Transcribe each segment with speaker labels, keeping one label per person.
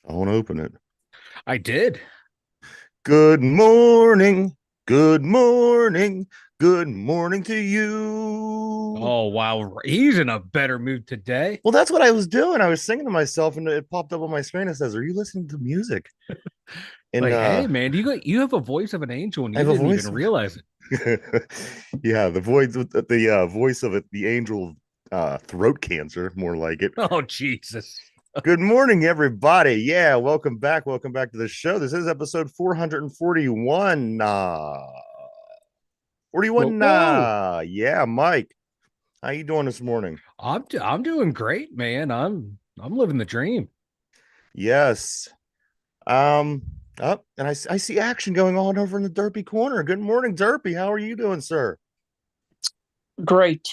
Speaker 1: I want to open it.
Speaker 2: I did.
Speaker 1: Good morning. Good morning. Good morning to you.
Speaker 2: Oh wow, he's in a better mood today.
Speaker 1: Well, that's what I was doing. I was singing to myself and it popped up on my screen. It says, "Are you listening to music?" And
Speaker 2: Like, hey man, you have a voice of an angel, and
Speaker 1: I
Speaker 2: you
Speaker 1: have a
Speaker 2: didn't
Speaker 1: voice.
Speaker 2: even realize it.
Speaker 1: Yeah, the voice voice of it, the angel throat cancer, more like it.
Speaker 2: Oh Jesus!
Speaker 1: Good morning, everybody. Yeah, welcome back. Welcome back to the show. This is episode 441. 41.
Speaker 2: Whoa!
Speaker 1: Yeah, Mike. How you doing this morning?
Speaker 2: I'm doing great, man. I'm living the dream.
Speaker 1: Yes. Um, Up and I see action going on over in the Derpy corner. Good morning, Derpy. How are you doing, sir?
Speaker 3: Great,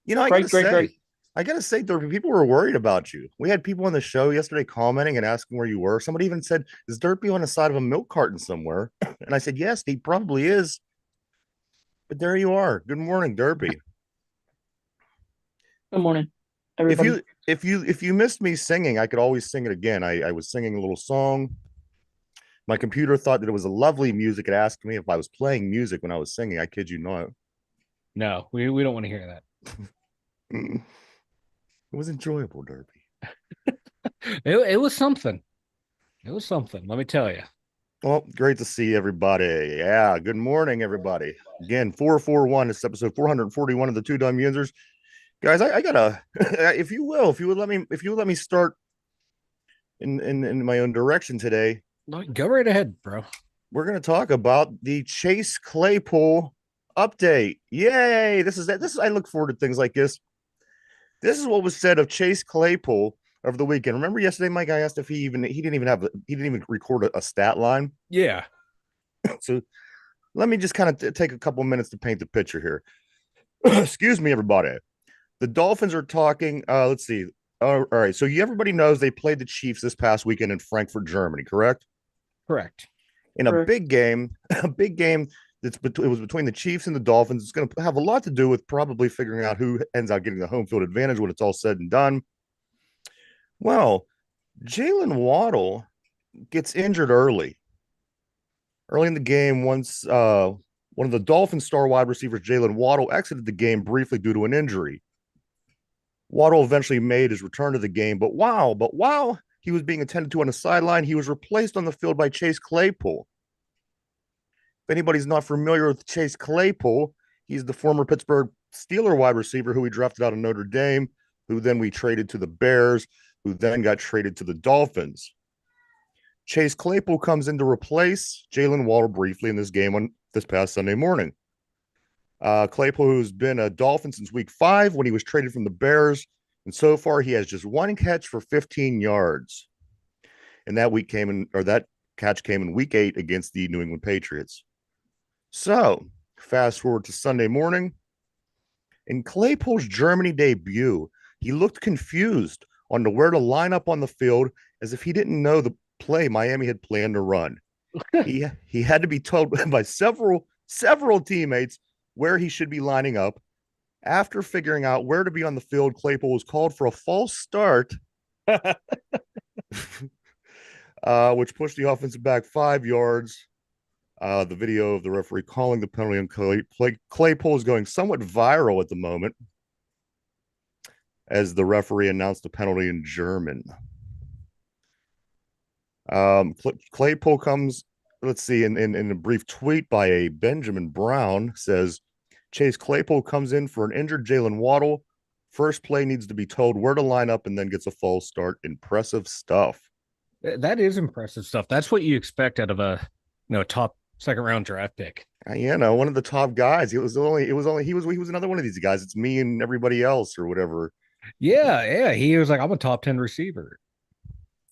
Speaker 1: You know,
Speaker 3: great, great, great.
Speaker 1: I gotta say, Derpy, people were worried about you. We had people on the show yesterday commenting and asking where you were. Somebody even said, "Is Derpy on the side of a milk carton somewhere?" And I said, "Yes, he probably is." But there you are. Good morning, Derpy.
Speaker 3: Good morning,
Speaker 1: If
Speaker 3: everybody.
Speaker 1: you if you missed me singing, I could always sing it again. I was singing a little song. My computer thought that it was a lovely music. It asked me if I was playing music when I was singing. I kid you not.
Speaker 2: No, we don't want to hear that.
Speaker 1: It was enjoyable, Derby.
Speaker 2: It was something. It was something. Let me tell you.
Speaker 1: Well, great to see everybody. Yeah, good morning, everybody. Again, 441. This is episode 441 of the Two Dum Yinzers. Guys, I gotta, if you would let me start in my own direction today.
Speaker 2: No, go right ahead, bro.
Speaker 1: We're gonna talk about the Chase Claypool update. Yay! This is I look forward to things like this. This is what was said of Chase Claypool over the weekend. Remember yesterday, Mike? I asked if he didn't even record a stat line.
Speaker 2: Yeah.
Speaker 1: So let me just kind of take a couple of minutes to paint the picture here. Excuse me, everybody. The Dolphins are talking. Let's see. All right. So everybody knows they played the Chiefs this past weekend in Frankfurt, Germany, correct?
Speaker 2: Correct.
Speaker 1: In a
Speaker 3: Correct.
Speaker 1: big game, a big game it was between the Chiefs and the Dolphins. It's going to have a lot to do with probably figuring out who ends up getting the home field advantage when it's all said and done. Well, Jalen Waddle gets injured early in the game. Once one of the Dolphin star wide receivers, Jalen Waddle, exited the game briefly due to an injury. Waddle eventually made his return to the game, but while he was being attended to on the sideline, he was replaced on the field by Chase Claypool. If anybody's not familiar with Chase Claypool, he's the former Pittsburgh Steeler wide receiver who we drafted out of Notre Dame, who then we traded to the Bears, who then got traded to the Dolphins. Chase Claypool comes in to replace Jalen Waddle briefly in this game on this past Sunday morning. Claypool, who's been a Dolphin since week 5 when he was traded from the Bears, and so far he has just one catch for 15 yards. And that catch came in week 8 against the New England Patriots. So, fast forward to Sunday morning. In Claypool's Germany debut, he looked confused on where to line up on the field as if he didn't know the play Miami had planned to run. He had to be told by several teammates where he should be lining up. After figuring out where to be on the field, Claypool was called for a false start, which pushed the offensive back 5 yards. The video of the referee calling the penalty on Claypool is going somewhat viral at the moment as the referee announced the penalty in German. Claypool comes, let's see, in a brief tweet by a Benjamin Brown says, Chase Claypool comes in for an injured Jalen Waddle. First play needs to be told where to line up and then gets a false start. Impressive stuff.
Speaker 2: That is impressive stuff. That's what you expect out of a top second round draft pick.
Speaker 1: One of the top guys. He was another one of these guys. It's me and everybody else or whatever.
Speaker 2: Yeah, yeah. He was like, I'm a top 10 receiver.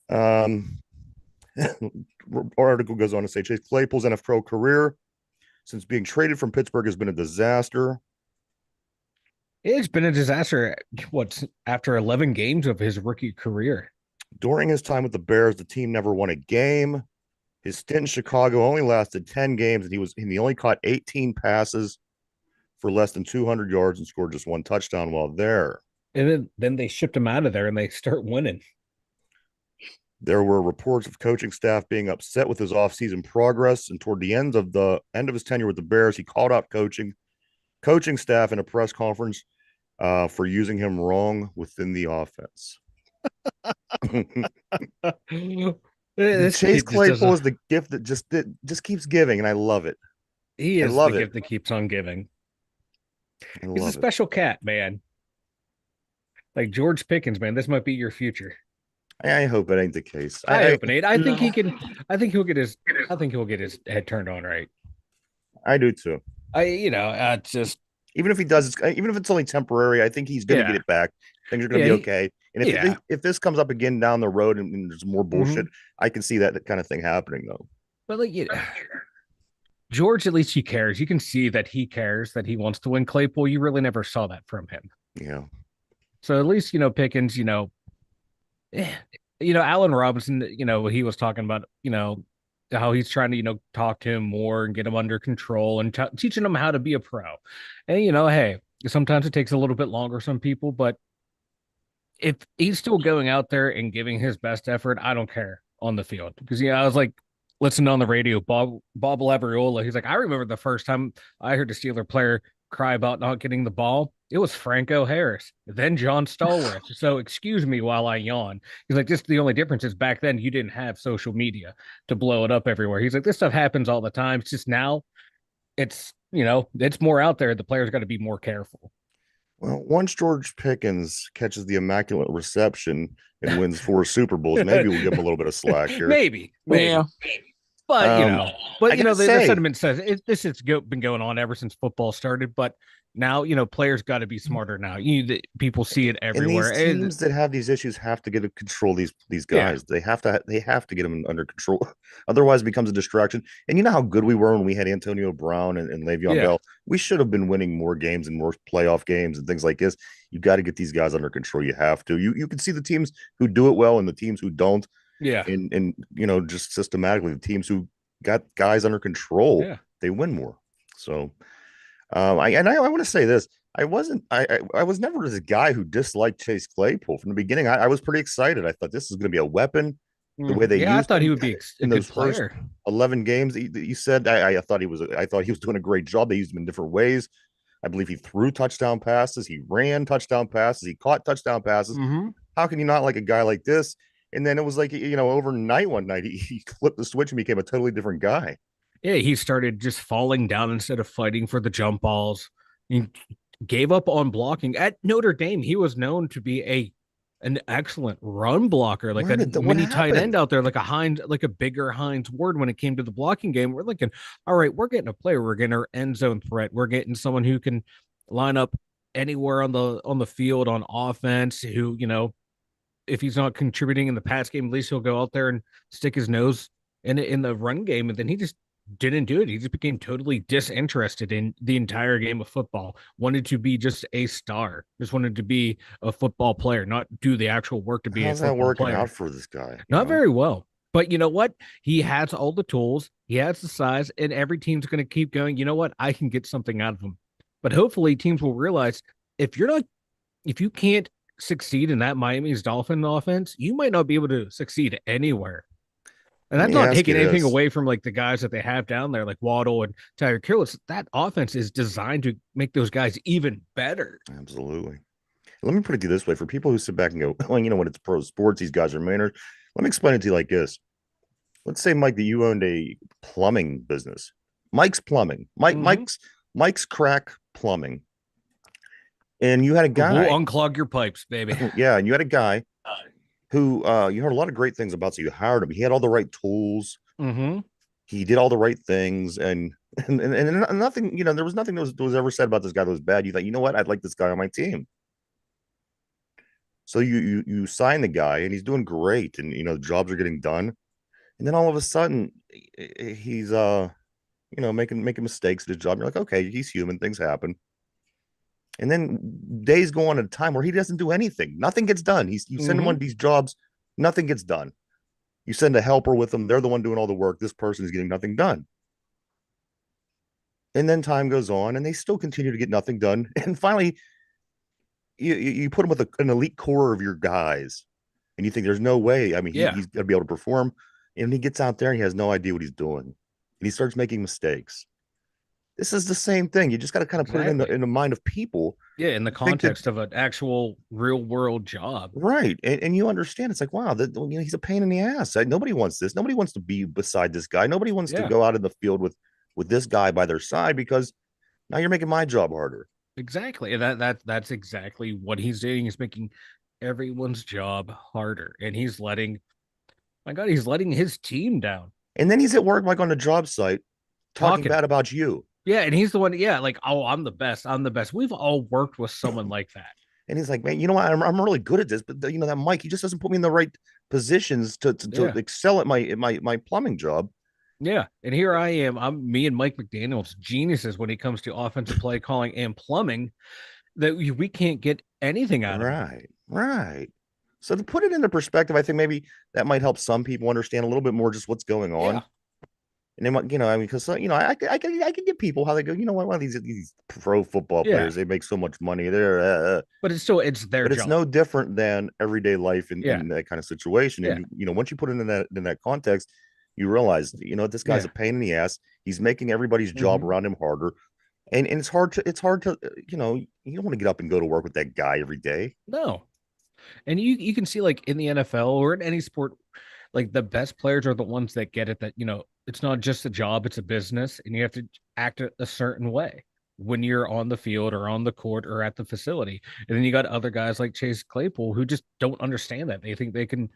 Speaker 1: Um, article goes on to say Chase Claypool's NFL career since being traded from Pittsburgh has been a disaster.
Speaker 2: It's been a disaster. What's after 11 games of his rookie career?
Speaker 1: During his time with the Bears, the team never won a game. His stint in Chicago only lasted 10 games, and he only caught 18 passes for less than 200 yards and scored just one touchdown while there.
Speaker 2: And then they shipped him out of there and they start winning.
Speaker 1: There were reports of coaching staff being upset with his offseason progress, and toward the end of his tenure with the Bears, he called out coaching staff in a press conference for using him wrong within the offense.
Speaker 2: This
Speaker 1: Chase
Speaker 2: kid just
Speaker 1: Claypool
Speaker 2: doesn't.
Speaker 1: is the gift that just keeps giving, and I love it.
Speaker 2: He
Speaker 1: I
Speaker 2: is the
Speaker 1: love it.
Speaker 2: gift that keeps on giving.
Speaker 1: I
Speaker 2: He's a
Speaker 1: love it.
Speaker 2: special cat, man. Like George Pickens, man. This might be your future.
Speaker 1: I hope it ain't the case.
Speaker 2: I
Speaker 1: I
Speaker 2: hope it ain't. I think he can. I think he'll get his. I think he'll get his head turned on right.
Speaker 1: I do too.
Speaker 2: It's just
Speaker 1: Even if he does, even if it's only temporary, I think he's going to get
Speaker 2: yeah,
Speaker 1: it back. Things are going to
Speaker 2: yeah,
Speaker 1: be okay. And
Speaker 2: yeah.
Speaker 1: if this comes up again down the road and there's more bullshit,
Speaker 2: Hmm.
Speaker 1: I can see that kind of thing happening though.
Speaker 2: But like, George, at least he cares. You can see that he cares that he wants to win. Claypool, you really never saw that from him.
Speaker 1: Yeah.
Speaker 2: So at least Pickens. Eh, Allen Robinson. He was talking about. How he's trying to talk to him more and get him under control and teaching him how to be a pro. And hey, sometimes it takes a little bit longer. Some people, but if he's still going out there and giving his best effort, I don't care on the field because I was like listening on the radio, Bob Labriola. He's like, I remember the first time I heard a Steeler player cry about not getting the ball. It was Franco Harris, then John Stallworth. So excuse me while I yawn. He's like, just the only difference is back then you didn't have social media to blow it up everywhere. He's like, this stuff happens all the time. It's just now it's more out there. The players got to be more careful.
Speaker 1: Well, once George Pickens catches the immaculate reception and wins 4 Super Bowls, maybe we'll give him a little bit of slack here.
Speaker 2: Maybe.
Speaker 3: Yeah.
Speaker 2: But
Speaker 1: Um, I gotta
Speaker 2: the
Speaker 1: say,
Speaker 2: sentiment says this has been going on ever since football started. But now players got to be smarter. Now people see it
Speaker 1: and these
Speaker 2: everywhere.
Speaker 1: teams that have these issues have to get to control these
Speaker 2: Yeah,
Speaker 1: guys. They have to get them under control. Otherwise, it becomes a distraction. And you know how good we were when we had Antonio Brown and Le'Veon
Speaker 2: yeah,
Speaker 1: Bell. We should have been winning more games and more playoff games and things like this. You got to get these guys under control. You have to. You can see the teams who do it well and the teams who don't.
Speaker 2: yeah,
Speaker 1: And just systematically the teams who got guys under control,
Speaker 2: yeah.
Speaker 1: they win more. So I want to say this. I was never this guy who disliked Chase Claypool from the beginning. I was pretty excited. I thought this is going to be a weapon. The way they
Speaker 2: Yeah, I
Speaker 1: used
Speaker 2: thought he
Speaker 1: him
Speaker 2: would be a
Speaker 1: in
Speaker 2: good
Speaker 1: those first
Speaker 2: player.
Speaker 1: 11 games that you said, I thought he was doing a great job. They used him in different ways. I believe he threw touchdown passes, he ran touchdown passes, he caught touchdown passes.
Speaker 2: Hmm.
Speaker 1: How can you not like a guy like this? And then it was like, overnight one night he flipped the switch and became a totally different guy.
Speaker 2: Yeah, he started just falling down instead of fighting for the jump balls. He gave up on blocking. At Notre Dame, he was known to be an excellent run blocker, like a
Speaker 1: What
Speaker 2: mini tight end
Speaker 1: happened?
Speaker 2: out there, like a bigger Heinz Ward when it came to the blocking game. We're looking, all right, we're getting a player, we're getting our end zone threat, we're getting someone who can line up anywhere on the field on offense, who, if he's not contributing in the pass game, at least he'll go out there and stick his nose in the run game. And then he just didn't do it. He just became totally disinterested in the entire game of football. Wanted to be just a star. Just wanted to be a football player, not do the actual work to be a
Speaker 1: How's that
Speaker 2: football
Speaker 1: working out
Speaker 2: player.
Speaker 1: for this guy?
Speaker 2: Not very well. But you know what? He has all the tools. He has the size, and every team's going to keep going. You know what? I can get something out of him. But hopefully, teams will realize if you're not, if you can't succeed in that Miami's Dolphin offense, you might not be able to succeed anywhere. And
Speaker 1: Let
Speaker 2: that's
Speaker 1: me
Speaker 2: not
Speaker 1: ask you
Speaker 2: taking anything
Speaker 1: this.
Speaker 2: away from like the guys that they have down there, like Waddle and Tyreek Hill. That offense is designed to make those guys even better.
Speaker 1: Absolutely. Let me put it to you this way: for people who sit back and go, "Well, when it's pro sports, these guys are manners." Let me explain it to you like this. Let's say, Mike, that you owned a plumbing business. Mike's Plumbing.
Speaker 2: Mm-hmm.
Speaker 1: Mike's Crack Plumbing, and you had a
Speaker 2: We'll
Speaker 1: guy.
Speaker 2: unclog your pipes, baby.
Speaker 1: Yeah, and you had a guy who you heard a lot of great things about. So you hired him. He had all the right tools.
Speaker 2: Mm-hmm.
Speaker 1: He did all the right things, and nothing. There was nothing that was ever said about this guy that was bad. You thought, you know what? I'd like this guy on my team. So you sign the guy, and he's doing great, and jobs are getting done. And then all of a sudden, he's making mistakes at his job. You're like, okay, he's human. Things happen. And then days go on at a time where he doesn't do anything. Nothing gets done. You send him
Speaker 2: Mm-hmm.
Speaker 1: on these jobs, nothing gets done. You send a helper with them. They're the one doing all the work. This person is getting nothing done. And then time goes on, and they still continue to get nothing done. And finally, you put them with an elite core of your guys, and you think there's no way. I mean,
Speaker 2: Yeah,
Speaker 1: he's going to be able to perform, and he gets out there and he has no idea what he's doing, and he starts making mistakes. This is the same thing. You just got to kind of put it in
Speaker 2: exactly.
Speaker 1: the mind of people.
Speaker 2: Yeah, in the
Speaker 1: Think that
Speaker 2: context of an actual real world job.
Speaker 1: right, and you understand. It's like, wow, he's a pain in the ass. Nobody wants this. Nobody wants to be beside this guy. Nobody wants to
Speaker 2: Yeah,
Speaker 1: go out in the field with this guy by their side because now you're making my job harder.
Speaker 2: exactly. And that's exactly what he's doing. He's making everyone's job harder, and he's letting my God, he's letting his team down.
Speaker 1: And then he's at work, like on the job site, talking
Speaker 2: Talking.
Speaker 1: bad about you.
Speaker 2: Yeah, and he's the one, yeah, like, oh, I'm the best. I'm the best. We've all worked with someone like that.
Speaker 1: And he's like, man, you know what? I'm really good at this, but that Mike, he just doesn't put me in the right positions to
Speaker 2: Yeah.
Speaker 1: excel at my plumbing job.
Speaker 2: Yeah. And here I am. I'm me and Mike McDaniels, geniuses when it comes to offensive play calling and plumbing, that we can't get anything out of him.
Speaker 1: Right, right. So to put it into perspective, I think maybe that might help some people understand a little bit more just what's going
Speaker 2: Yeah.
Speaker 1: on. And then, I mean, because I can get people how they go. You know what? One of these pro football
Speaker 2: Yeah.
Speaker 1: players, they make so much money.
Speaker 2: But it's their
Speaker 1: But it's
Speaker 2: job.
Speaker 1: no different than everyday life
Speaker 2: Yeah.
Speaker 1: in that kind of situation.
Speaker 2: Yeah.
Speaker 1: And once you put it in that context, you realize, this guy's
Speaker 2: Yeah.
Speaker 1: a pain in the ass. He's making everybody's job
Speaker 2: Hmm.
Speaker 1: around him harder, and it's hard to you don't want to get up and go to work with that guy every day.
Speaker 2: No. And you can see, like, in the NFL or in any sport, like, the best players are the ones that get it, that, it's not just a job, it's a business, and you have to act a certain way when you're on the field or on the court or at the facility. And then you got other guys like Chase Claypool who just don't understand that. They think they can,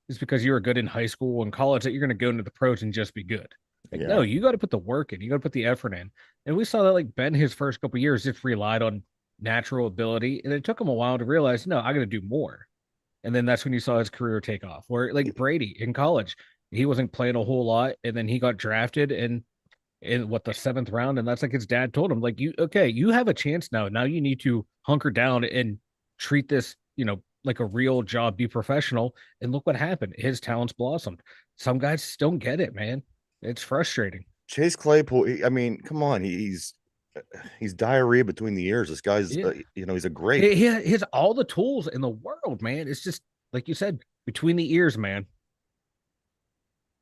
Speaker 2: it's because you were good in high school and college, that you're going to go into the pros and just be good. Like, no,
Speaker 1: Yeah,
Speaker 2: you got to put the work in. You got to put the effort in. And we saw that, like, Ben, his first couple years just relied on natural ability, and it took him a while to realize, no, I got to do more. And then that's when you saw his career take off. Where, like, Brady in college, he wasn't playing a whole lot, and then he got drafted in what, the seventh round, and that's like his dad told him, like, you have a chance now. Now you need to hunker down and treat this, like a real job, be professional. And look what happened. His talents blossomed. Some guys just don't get it, man. It's frustrating.
Speaker 1: Chase Claypool. I mean, come on, he's diarrhea between the ears. This guy's
Speaker 2: Yeah,
Speaker 1: he's a grape.
Speaker 2: he has all the tools in the world, man. It's just like you said, between the ears, man.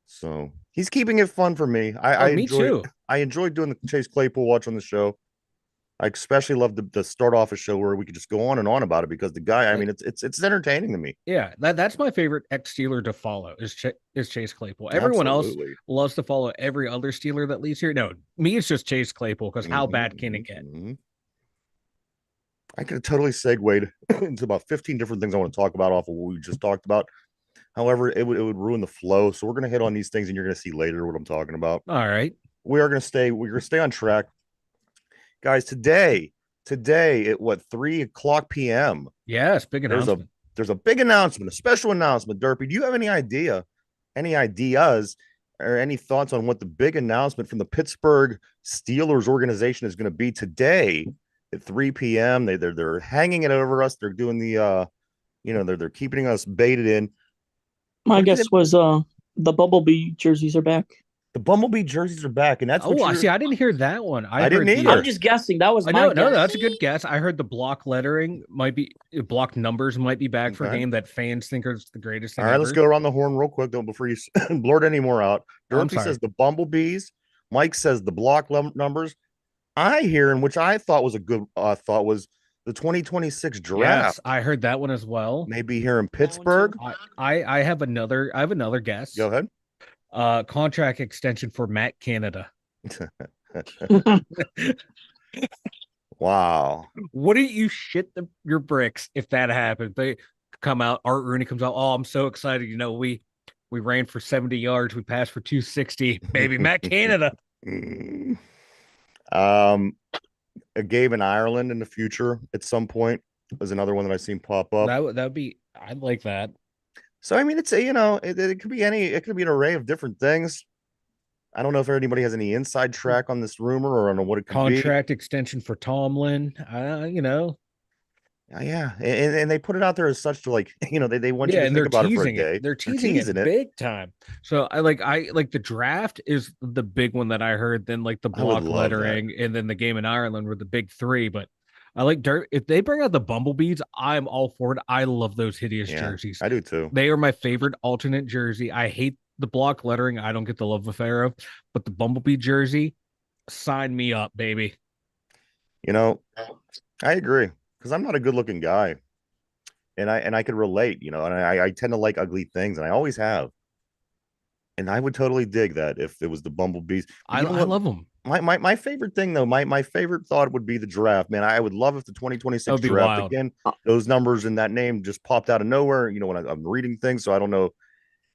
Speaker 1: So he's keeping it fun for me.
Speaker 2: Oh, me too.
Speaker 1: I enjoy doing the Chase Claypool watch on the show. I especially love the start off a show where we could just go on and on about it because the guy, I
Speaker 2: Like,
Speaker 1: mean, it's entertaining to me.
Speaker 2: yeah, that's my favorite ex Steeler to follow is Chase Claypool. Everyone else
Speaker 1: Absolutely.
Speaker 2: loves to follow every other Steeler that leaves here. No, me, it's just Chase Claypool, because how
Speaker 1: Hmm,
Speaker 2: bad can it get?
Speaker 1: hmm. I could have totally segued into about 15 different things I want to talk about off of what we just talked about. However, it would ruin the flow. So we're gonna hit on these things and you're gonna see later what I'm talking about.
Speaker 2: All right.
Speaker 1: We're gonna stay on track. Guys, today at what 3 o'clock p.m.
Speaker 2: Yes, big
Speaker 1: There's a
Speaker 2: announcement.
Speaker 1: there's a big announcement, a special announcement. Derpy, do you have any ideas, or any thoughts on what the big announcement from the Pittsburgh Steelers organization is going to be today at 3 p.m.? They're hanging it over us. They're doing they're keeping us baited in.
Speaker 3: My
Speaker 1: What do you
Speaker 3: guess
Speaker 1: think?
Speaker 3: was the Bumblebee jerseys are back.
Speaker 1: The Bumblebee jerseys are back, and that's what
Speaker 2: Oh, I
Speaker 1: you're.
Speaker 2: see. I didn't hear that one. I
Speaker 1: I didn't
Speaker 2: heard the
Speaker 3: I'm
Speaker 1: either.
Speaker 3: just guessing. That was
Speaker 2: I
Speaker 3: my
Speaker 2: know, no,
Speaker 3: guess.
Speaker 2: that's a good guess. I heard the block lettering might be block numbers might be back for a
Speaker 1: Okay.
Speaker 2: game that fans think is the greatest
Speaker 1: All
Speaker 2: thing
Speaker 1: right, let's
Speaker 2: ever.
Speaker 1: go around the horn real quick, though, before you blurt any more out.
Speaker 2: I'm
Speaker 1: Derpy says
Speaker 2: sorry.
Speaker 1: the Bumblebees. Mike says the block numbers. I hear, and which I thought was a good thought, was the 2026
Speaker 2: Yes,
Speaker 1: draft.
Speaker 2: I heard that one as well.
Speaker 1: Maybe here in
Speaker 3: That one too.
Speaker 1: Pittsburgh.
Speaker 2: I have another
Speaker 1: Go
Speaker 2: guess.
Speaker 1: ahead.
Speaker 2: Contract extension for Matt Canada.
Speaker 1: Wow.
Speaker 2: Wouldn't you shit your bricks if that happened? They come out, Art Rooney comes out. Oh, I'm so excited. We ran for 70 yards, we passed for 260. Baby, Matt Canada.
Speaker 1: um, a game in Ireland in the future at some point is another one that I've seen pop up.
Speaker 2: That would be, I'd like that.
Speaker 1: So I mean, it could be it could be an array of different things. I don't know if anybody has any inside track on this rumor or on what it could be.
Speaker 2: Contract extension for Tomlin.
Speaker 1: Yeah, and they put it out there as such to, like, they want you
Speaker 2: Yeah,
Speaker 1: to
Speaker 2: and
Speaker 1: think
Speaker 2: they're
Speaker 1: about it for a
Speaker 2: teasing it.
Speaker 1: day.
Speaker 2: They're
Speaker 1: They're
Speaker 2: teasing
Speaker 1: teasing
Speaker 2: it
Speaker 1: it.
Speaker 2: big time. So I like the draft is the big one that I heard, then like the
Speaker 1: I would
Speaker 2: block
Speaker 1: love that.
Speaker 2: lettering, and then the game in Ireland were the big three. But I like dirt. If they bring out the bumblebees, I'm all for it. I love those hideous
Speaker 1: Yeah,
Speaker 2: jerseys.
Speaker 1: I do too.
Speaker 2: They are my favorite alternate jersey. I hate the block lettering. I don't get the love affair of, but the bumblebee jersey, sign me up, baby.
Speaker 1: You know, I agree because I'm not a good looking guy, and I could relate. You know, and I tend to like ugly things, and I always have. And I would totally dig that if it was the bumblebees. But
Speaker 2: I
Speaker 1: you know
Speaker 2: I
Speaker 1: what?
Speaker 2: love them.
Speaker 1: My favorite thing though, my favorite thought would be the draft. Man, I would love if the
Speaker 2: That
Speaker 1: 2026
Speaker 2: would be
Speaker 1: draft
Speaker 2: wild.
Speaker 1: again, those numbers and that name just popped out of nowhere. You know, when I'm reading things, so I don't know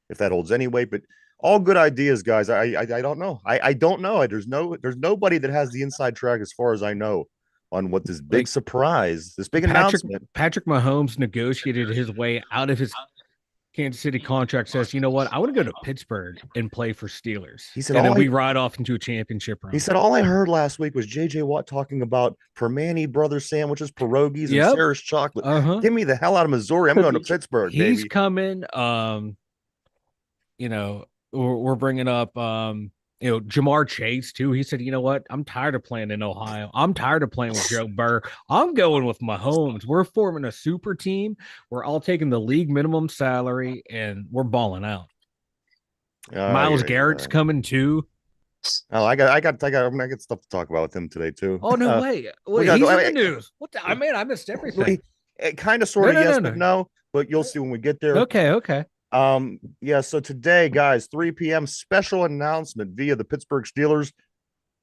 Speaker 1: if that holds any weight, but all good ideas, guys. I don't know. I don't know. There's nobody that has the inside track as far as I know on what this big
Speaker 2: Like
Speaker 1: surprise, this big
Speaker 2: Patrick
Speaker 1: announcement.
Speaker 2: Patrick Mahomes negotiated his way out of his Kansas City contract. Says, you know what? I want to go to Pittsburgh and play for Steelers,
Speaker 1: He said
Speaker 2: and then
Speaker 1: all
Speaker 2: we
Speaker 1: I
Speaker 2: ride off into a championship
Speaker 1: he
Speaker 2: run.
Speaker 1: said all I heard last week was JJ Watt talking about Permani Brothers sandwiches, pierogies, and
Speaker 2: Yep.
Speaker 1: Sarah's chocolate.
Speaker 2: Uh-huh.
Speaker 1: Get me the hell out of Missouri. I'm going to Pittsburgh,
Speaker 2: He's
Speaker 1: baby.
Speaker 2: coming. We're bringing up Jamar Chase too. He said, you know what? I'm tired of playing in Ohio. I'm tired of playing with Joe Burr. I'm going with Mahomes. We're forming a super team. We're all taking the league minimum salary and we're balling out. Miles Garrett's coming too.
Speaker 1: Oh, I got stuff to talk about with him today too.
Speaker 2: Oh no way!
Speaker 1: we
Speaker 2: Wait,
Speaker 1: gotta
Speaker 2: he's
Speaker 1: go.
Speaker 2: in the news. What? I missed everything.
Speaker 1: Kind of, sort of,
Speaker 2: No, no,
Speaker 1: yes,
Speaker 2: no,
Speaker 1: but
Speaker 2: no.
Speaker 1: no. But you'll see when we get there.
Speaker 2: Okay.
Speaker 1: Yeah. So today, guys, 3 p.m. special announcement via the Pittsburgh Steelers.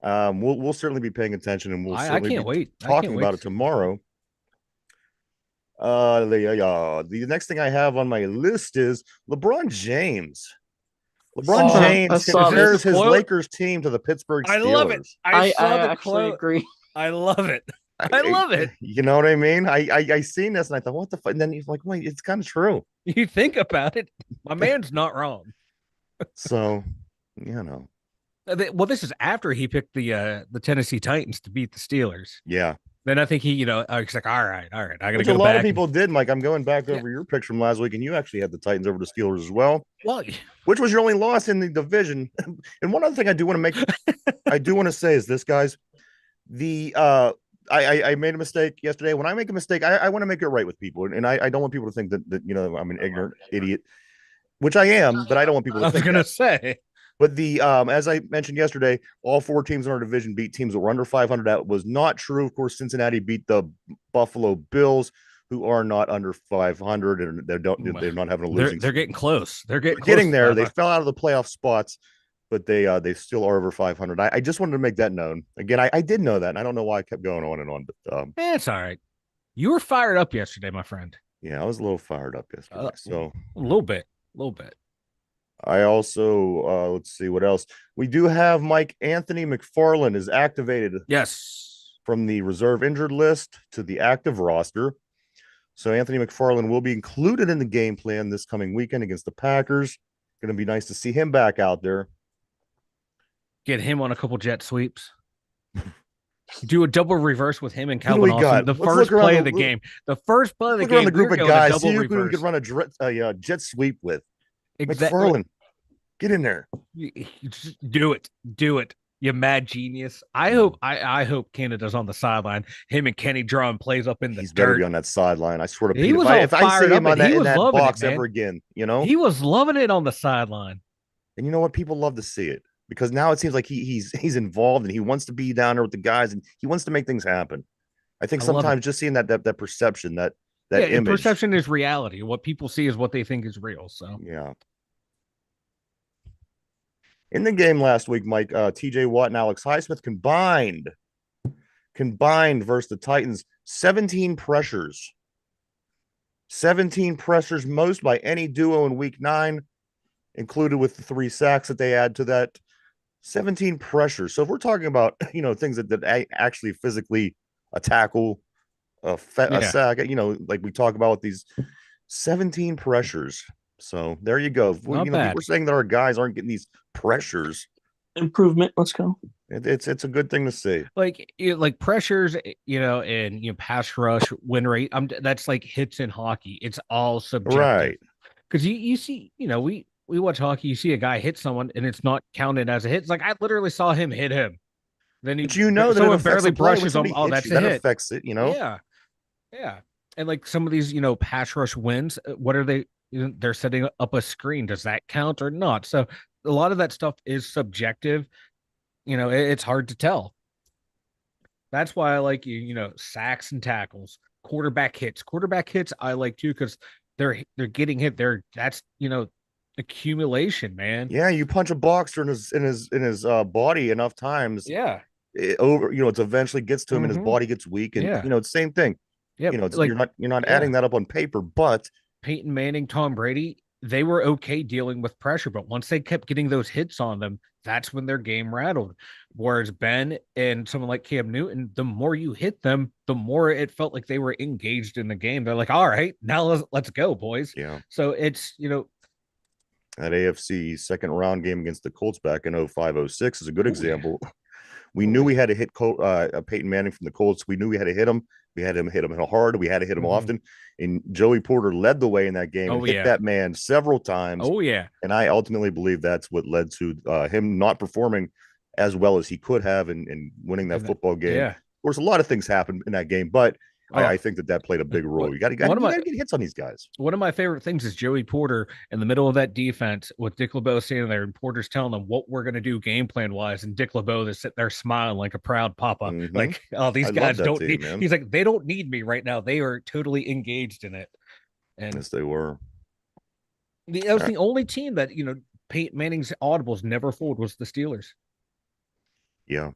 Speaker 1: We'll certainly be paying attention, and we'll
Speaker 2: I
Speaker 1: certainly
Speaker 2: can't
Speaker 1: be
Speaker 2: wait.
Speaker 1: talking about it tomorrow. The next thing I have on my list is LeBron James. LeBron
Speaker 3: I
Speaker 1: James
Speaker 3: saw
Speaker 1: compares
Speaker 2: this
Speaker 1: his
Speaker 2: quote.
Speaker 1: Lakers team to the Pittsburgh Steelers.
Speaker 2: I love it. I saw the
Speaker 3: actually
Speaker 2: quote.
Speaker 3: agree.
Speaker 2: I love it. I love it.
Speaker 1: You know what I mean? I seen this and I thought, what the fuck? And then he's like, wait, it's kind of true.
Speaker 2: You think about it, my man's not wrong.
Speaker 1: So, you know,
Speaker 2: Well, this is after he picked the Tennessee Titans to beat the Steelers.
Speaker 1: yeah.
Speaker 2: Then I think he's like, all right, I gotta
Speaker 1: Which
Speaker 2: go
Speaker 1: a lot
Speaker 2: back.
Speaker 1: of people did, Mike. I'm going back over your picture from last week, and you actually had the Titans over the Steelers as well.
Speaker 2: Well,
Speaker 1: Which was your only loss in the division. And one other thing I do want to say is this, guys. I made a mistake yesterday. When I make a mistake, I want to make it right with people, and I don't want people to think that I'm an ignorant idiot, which I am, but I don't want people to
Speaker 2: I was
Speaker 1: think
Speaker 2: gonna
Speaker 1: that.
Speaker 2: say.
Speaker 1: But as I mentioned yesterday, all 4 teams in our division beat teams that were under 500. That was not true. Of course, Cincinnati beat the Buffalo Bills, who are not under 500, and they're not having a losing.
Speaker 2: They're getting close. They're
Speaker 1: getting there. They fell out of the playoff spots, but they still are over 500. I just wanted to make that known. Again, I did know that, and I don't know why I kept going on and on, but
Speaker 2: it's all right. You were fired up yesterday, my friend.
Speaker 1: Yeah, I was a little fired up yesterday. So
Speaker 2: a little bit.
Speaker 1: I also let's see what else we do have. Mike Anthony McFarland is activated.
Speaker 2: Yes,
Speaker 1: from the reserve injured list to the active roster. So Anthony McFarland will be included in the game plan this coming weekend against the Packers. Going to be nice to see him back out there.
Speaker 2: Get him on a couple jet sweeps. Do a double reverse with him and Calvin Austin. The first play of the game. The first play of the game.
Speaker 1: Around the group of guys. See who
Speaker 2: we
Speaker 1: could run a jet sweep with.
Speaker 2: Exactly.
Speaker 1: McFarland, get in there.
Speaker 2: Just do it. You mad genius. I hope Canada's on the sideline. Him and Kenny Drum plays up in the
Speaker 1: He's
Speaker 2: dirt.
Speaker 1: better be on that sideline. I swear to
Speaker 2: Pete.
Speaker 1: If I see him on that in that box ever again,
Speaker 2: he was loving it on the sideline.
Speaker 1: And you know what? People love to see it because now it seems like he's involved and he wants to be down there with the guys and he wants to make things happen. I think sometimes just seeing that perception, that image.
Speaker 2: Perception is reality. What people see is what they think is real. So
Speaker 1: yeah. In the game last week, Mike, TJ Watt and Alex Highsmith combined versus the Titans, 17 pressures. 17 pressures, most by any duo in week 9, included with the 3 sacks that they add to that. 17 pressures. So if we're talking about, things that actually physically a tackle, a sack, like we talk about with these 17 pressures. So there you go.
Speaker 2: Not bad.
Speaker 1: People are saying that our guys aren't getting these pressures.
Speaker 3: Improvement. Let's go.
Speaker 1: It's a good thing to see.
Speaker 2: Like pressures, and pass rush, win rate. That's like hits in hockey. It's all subjective,
Speaker 1: right?
Speaker 2: Because you see, we watch hockey. You see a guy hit someone, and it's not counted as a hit. It's like I literally saw him hit him. Then
Speaker 1: But you know that it
Speaker 2: someone
Speaker 1: affects
Speaker 2: barely
Speaker 1: the play. When
Speaker 2: brushes them.
Speaker 1: somebody
Speaker 2: Oh,
Speaker 1: hits
Speaker 2: that's
Speaker 1: you,
Speaker 2: a
Speaker 1: that
Speaker 2: hit.
Speaker 1: affects it, you know?
Speaker 2: Yeah, yeah. And like some of these, pass rush wins, what are they? They're setting up a screen. Does that count or not? So a lot of that stuff is subjective. It's hard to tell. That's why I like sacks and tackles, quarterback hits. Quarterback hits I like too because they're getting hit. That's accumulation, man.
Speaker 1: Yeah, you punch a boxer in his body enough times,
Speaker 2: Yeah.
Speaker 1: it eventually gets to him and his body gets weak. And
Speaker 2: Yeah.
Speaker 1: it's the same thing.
Speaker 2: Yeah.
Speaker 1: You're not
Speaker 2: Yeah.
Speaker 1: adding that up on paper, but
Speaker 2: Peyton Manning, Tom Brady, they were okay dealing with pressure, but once they kept getting those hits on them, that's when their game rattled. Whereas Ben and someone like Cam Newton, the more you hit them, the more it felt like they were engaged in the game. They're like, all right, now let's go, boys.
Speaker 1: yeah,
Speaker 2: So it's
Speaker 1: that AFC second round game against the Colts back in 05-06 is a good example. We knew we had to hit Peyton Manning from the Colts. We knew we had to hit him. We had to hit him hard. We had to hit him often. And Joey Porter led the way in that game and hit that man several times.
Speaker 2: Oh, yeah.
Speaker 1: And I ultimately believe that's what led to him not performing as well as he could have and winning that football game.
Speaker 2: Yeah.
Speaker 1: Of course, a lot of things happened in that game, but I think that played a big role. You got to get hits on these guys.
Speaker 2: One of my favorite things is Joey Porter in the middle of that defense with Dick LeBeau standing there and Porter's telling them what we're going to do game plan wise. And Dick LeBeau is sitting there smiling like a proud papa. Like, oh, these guys don't need me. He's like, they don't need me right now. They are totally engaged in it. And
Speaker 1: yes, they were.
Speaker 2: That was the only team that, Peyton Manning's audibles never fooled was the Steelers.
Speaker 1: Yeah.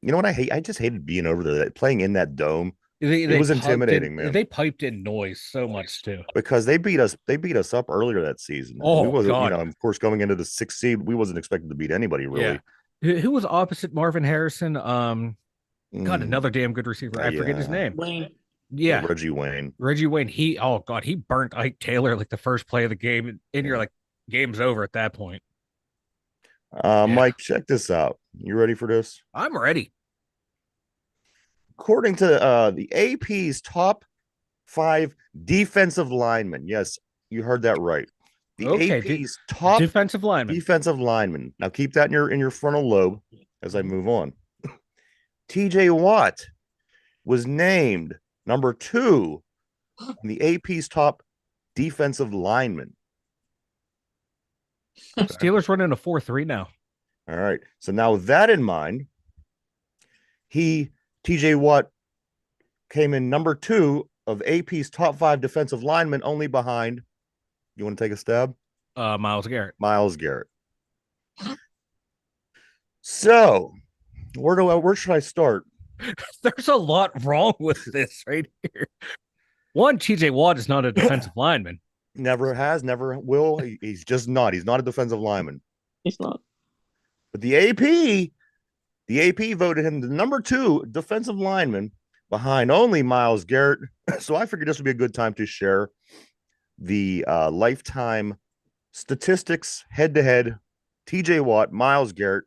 Speaker 1: You know what I hate? I just hated being over there, playing in that dome. It was intimidating, man.
Speaker 2: They piped in noise so much too
Speaker 1: because they beat us up earlier that season.
Speaker 2: Oh,
Speaker 1: we wasn't,
Speaker 2: God.
Speaker 1: Of course, going into the 6th seed, we wasn't expected to beat anybody really.
Speaker 2: Yeah. Who was opposite Marvin Harrison? God, another damn good receiver. I forget his name.
Speaker 3: Wayne.
Speaker 2: Yeah,
Speaker 1: Reggie Wayne.
Speaker 2: Reggie Wayne. He burnt Ike Taylor like the first play of the game, and you're like, game's over at that point.
Speaker 1: Mike, check this out. You ready for this?
Speaker 2: I'm ready.
Speaker 1: According to the AP's top 5 defensive linemen. Yes, you heard that right. The AP's top
Speaker 2: defensive
Speaker 1: linemen. Now keep that in your frontal lobe as I move on. TJ Watt was named number 2 in the AP's top defensive linemen.
Speaker 2: Steelers running a 4-3 now.
Speaker 1: All right. So now with that in mind, TJ Watt came in number 2 of AP's top 5 defensive linemen, only behind. You want to take a stab?
Speaker 2: Myles Garrett.
Speaker 1: Myles Garrett. So, where should I start?
Speaker 2: There's a lot wrong with this right here. One, TJ Watt is not a defensive lineman.
Speaker 1: Never has, never will. He's just not. He's not a defensive lineman.
Speaker 3: He's not.
Speaker 1: But the AP voted him the number 2 defensive lineman behind only Myles Garrett. So I figured this would be a good time to share the lifetime statistics head-to-head, TJ Watt, Myles Garrett,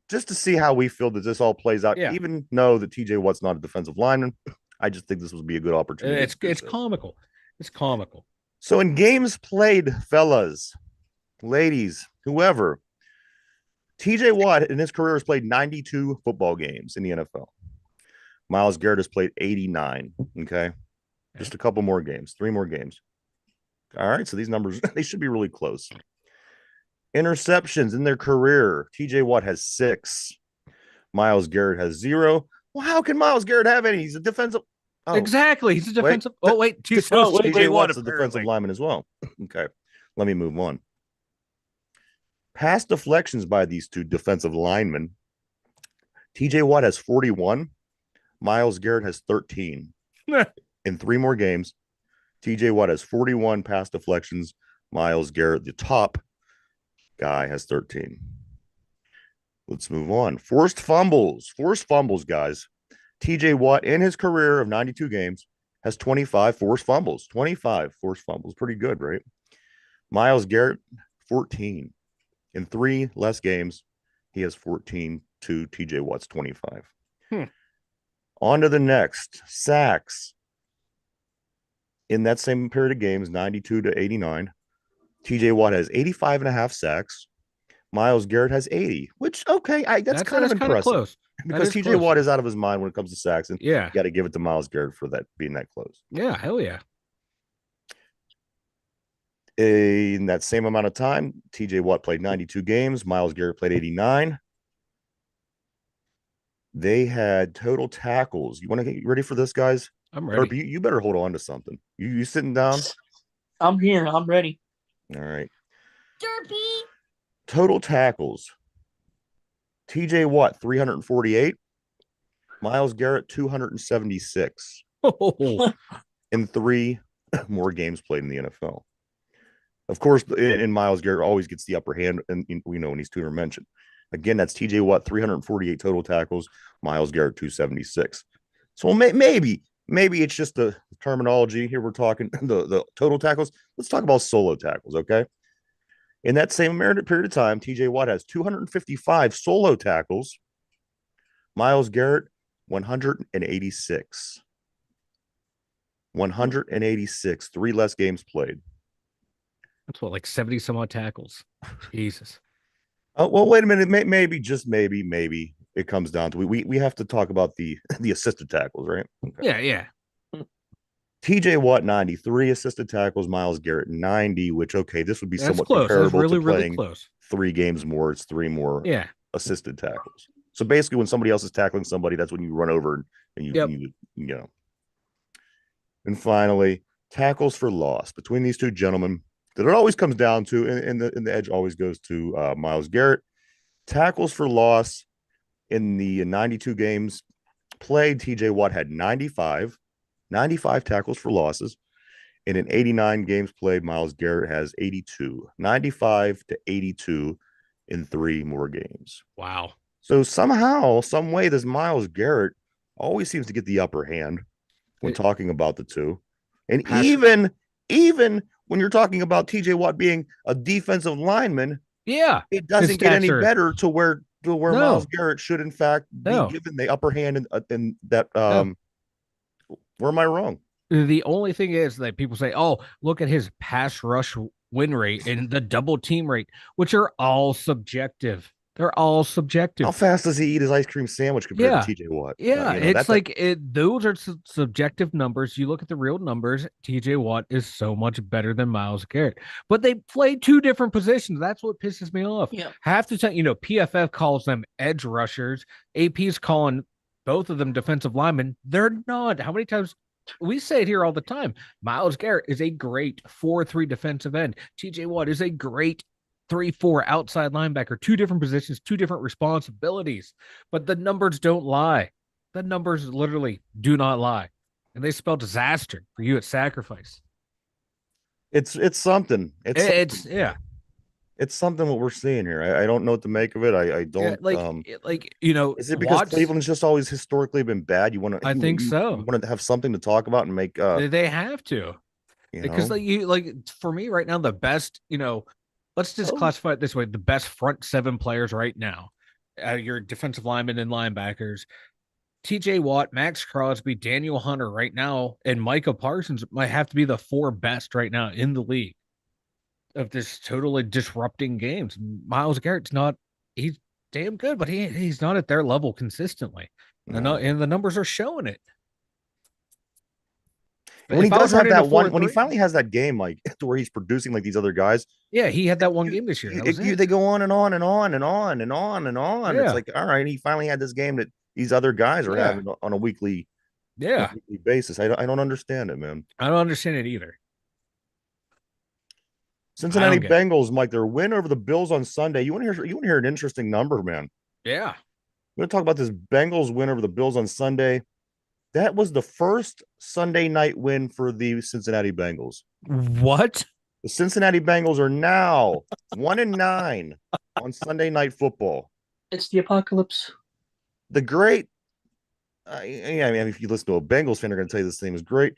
Speaker 1: just to see how we feel that this all plays out.
Speaker 2: Yeah.
Speaker 1: Even though that TJ Watt's not a defensive lineman, I just think this would be a good opportunity.
Speaker 2: It's comical. It's comical.
Speaker 1: So in games played, fellas, ladies, whoever, TJ Watt in his career has played 92 football games in the NFL. Myles Garrett has played 89. Okay. Just a couple more games, 3 more games. All right. So these numbers, they should be really close. Interceptions in their career, TJ Watt has 6. Myles Garrett has 0. Well, how can Myles Garrett have any? He's a defensive.
Speaker 2: Oh. Exactly. He's a defensive.
Speaker 1: TJ Watt's a defensive lineman as well. Okay. Let me move on. Pass deflections by these 2 defensive linemen. TJ Watt has 41. Myles Garrett has 13. In 3 more games, TJ Watt has 41 pass deflections. Myles Garrett, the top guy, has 13. Let's move on. Forced fumbles, guys. TJ Watt in his career of 92 games has 25 forced fumbles. 25 forced fumbles. Pretty good, right? Myles Garrett, 14. In 3 less games, he has 14 to TJ Watt's 25. On to the next. Sacks. In that same period of games, 92 to 89, TJ Watt has 85.5 sacks. Miles Garrett has 80, which okay, that's kind of
Speaker 2: That's kind of
Speaker 1: impressive
Speaker 2: close. That
Speaker 1: because
Speaker 2: is
Speaker 1: TJ
Speaker 2: close.
Speaker 1: Watt is out of his mind when it comes to sacks, and
Speaker 2: Yeah.
Speaker 1: you got to give it to Miles Garrett for that being that close.
Speaker 2: Yeah. Hell yeah.
Speaker 1: In that same amount of time, TJ Watt played 92 games, Miles Garrett played 89. They had total tackles. You want to get ready for this, guys?
Speaker 2: I'm
Speaker 1: Herb,
Speaker 2: ready.
Speaker 1: you better hold on to something. You sitting down?
Speaker 3: I'm here. I'm ready.
Speaker 1: All right.
Speaker 4: Derpy.
Speaker 1: Total tackles. TJ Watt 348, Miles Garrett 276
Speaker 2: Oh,
Speaker 1: in 3 more games played in the NFL. Of course, and Miles Garrett always gets the upper hand, and we know when he's tuner mentioned. Again, that's TJ Watt 348 total tackles, Miles Garrett 276. So maybe it's just the terminology here. We're talking the total tackles. Let's talk about solo tackles, okay? In that same period of time, TJ Watt has 255 solo tackles, Miles Garrett 186. 186, 3 less games played.
Speaker 2: that's what, like 70 some odd tackles. Jesus.
Speaker 1: Oh, well, wait a minute. Maybe, just maybe it comes down to we have to talk about the assisted tackles, right? Okay.
Speaker 2: Yeah. Yeah.
Speaker 1: TJ Watt 93 assisted tackles, Miles Garrett 90, which okay, this would be
Speaker 2: That's
Speaker 1: somewhat
Speaker 2: close. That's
Speaker 1: comparable
Speaker 2: really,
Speaker 1: to
Speaker 2: really
Speaker 1: playing
Speaker 2: close.
Speaker 1: 3 games more. It's 3 more
Speaker 2: Yeah.
Speaker 1: assisted tackles. So basically, when somebody else is tackling somebody, that's when you run over and
Speaker 2: Yep.
Speaker 1: you know. And finally, tackles for loss between these two gentlemen that it always comes down to, and the edge always goes to Miles Garrett. Tackles for loss in the 92 games played, TJ Watt had 95 tackles for losses. And in 89 games played, Miles Garrett has 82, 95 to 82 in 3 more games.
Speaker 2: Wow.
Speaker 1: So somehow, some way, this Miles Garrett always seems to get the upper hand when talking about the two. And even when you're talking about TJ Watt being a defensive lineman,
Speaker 2: yeah,
Speaker 1: it doesn't get any
Speaker 2: stature.
Speaker 1: better to where
Speaker 2: No.
Speaker 1: Miles Garrett should in fact be
Speaker 2: No.
Speaker 1: given the upper hand in that where am I wrong?
Speaker 2: The only thing is that people say, "Oh, look at his pass rush win rate and the double team rate," which are all subjective. They're all subjective.
Speaker 1: How fast does he eat his ice cream sandwich compared
Speaker 2: Yeah.
Speaker 1: to TJ Watt?
Speaker 2: Yeah,
Speaker 1: You know,
Speaker 2: it's like those are subjective numbers. You look at the real numbers. TJ Watt is so much better than Miles Garrett, but they play 2 different positions. That's what pisses me off.
Speaker 3: Yeah.
Speaker 2: Half the time, PFF calls them edge rushers. AP's calling both of them defensive linemen. They're not. How many times we say it here all the time? Miles Garrett is a great 4-3 defensive end. TJ Watt is a great 3-4 outside linebacker, 2 different positions, 2 different responsibilities, but the numbers don't lie. The numbers literally do not lie, and they spell disaster for you at Sacrifice.
Speaker 1: It's something.
Speaker 2: It's yeah.
Speaker 1: It's something what we're seeing here. I don't know what to make of it. I don't is it because
Speaker 2: Watts,
Speaker 1: Cleveland's just always historically been bad? You want to
Speaker 2: I think so.
Speaker 1: You want to have something to talk about and make
Speaker 2: They have to. Because for me right now, the best, let's just classify it this way: the best front 7 players right now, your defensive linemen and linebackers, TJ Watt, Max Crosby, Daniel Hunter right now, and Micah Parsons might have to be the 4 best right now in the league of this totally disrupting games. Miles Garrett's he's damn good, but he's not at their level consistently.
Speaker 1: No.
Speaker 2: And the numbers are showing it.
Speaker 1: When he does have that one, when he finally has that game, like to where he's producing like these other guys.
Speaker 2: Yeah, he had that one game this year.
Speaker 1: They go on and on and on and on and on and on.
Speaker 2: Yeah.
Speaker 1: It's like, all right, he finally had this game that these other guys are having on a weekly basis. I don't understand it, man.
Speaker 2: I don't understand it either.
Speaker 1: Cincinnati Bengals, Mike, their win over the Bills on Sunday. You want to hear an interesting number, man?
Speaker 2: Yeah.
Speaker 1: We're going to talk about this Bengals win over the Bills on Sunday. That was the first Sunday night win for the Cincinnati Bengals.
Speaker 2: What?
Speaker 1: The Cincinnati Bengals are now 1-9 on Sunday Night Football.
Speaker 3: It's the apocalypse.
Speaker 1: The great, I mean, if you listen to a Bengals fan, they're going to tell you this team is great,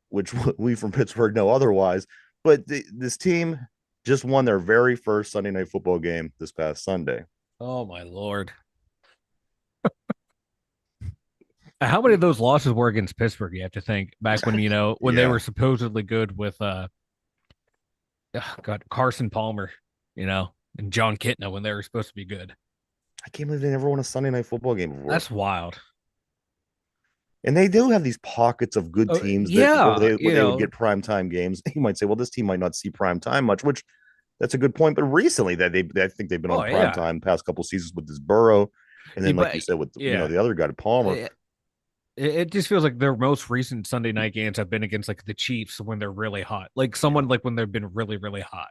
Speaker 1: which we from Pittsburgh know otherwise. But this team just won their very first Sunday Night Football game this past Sunday.
Speaker 2: Oh, my Lord. How many of those losses were against Pittsburgh? You have to think back when they were supposedly good with Carson Palmer. and John Kitna when they were supposed to be good.
Speaker 1: I can't believe they never won a Sunday night football game before.
Speaker 2: That's wild.
Speaker 1: And they do have these pockets of good
Speaker 2: Oh,
Speaker 1: teams that
Speaker 2: yeah,
Speaker 1: where they would get primetime games. You might say, well, this team might not see prime time much, which that's a good point. But recently, that I think they've been
Speaker 2: oh
Speaker 1: on prime
Speaker 2: yeah,
Speaker 1: time past couple seasons with this Burrow, and then like you
Speaker 2: but
Speaker 1: said with
Speaker 2: yeah,
Speaker 1: the other guy, Palmer.
Speaker 2: it just feels like their most recent Sunday night games have been against like the Chiefs when they're really hot, like someone like when they've been really really hot.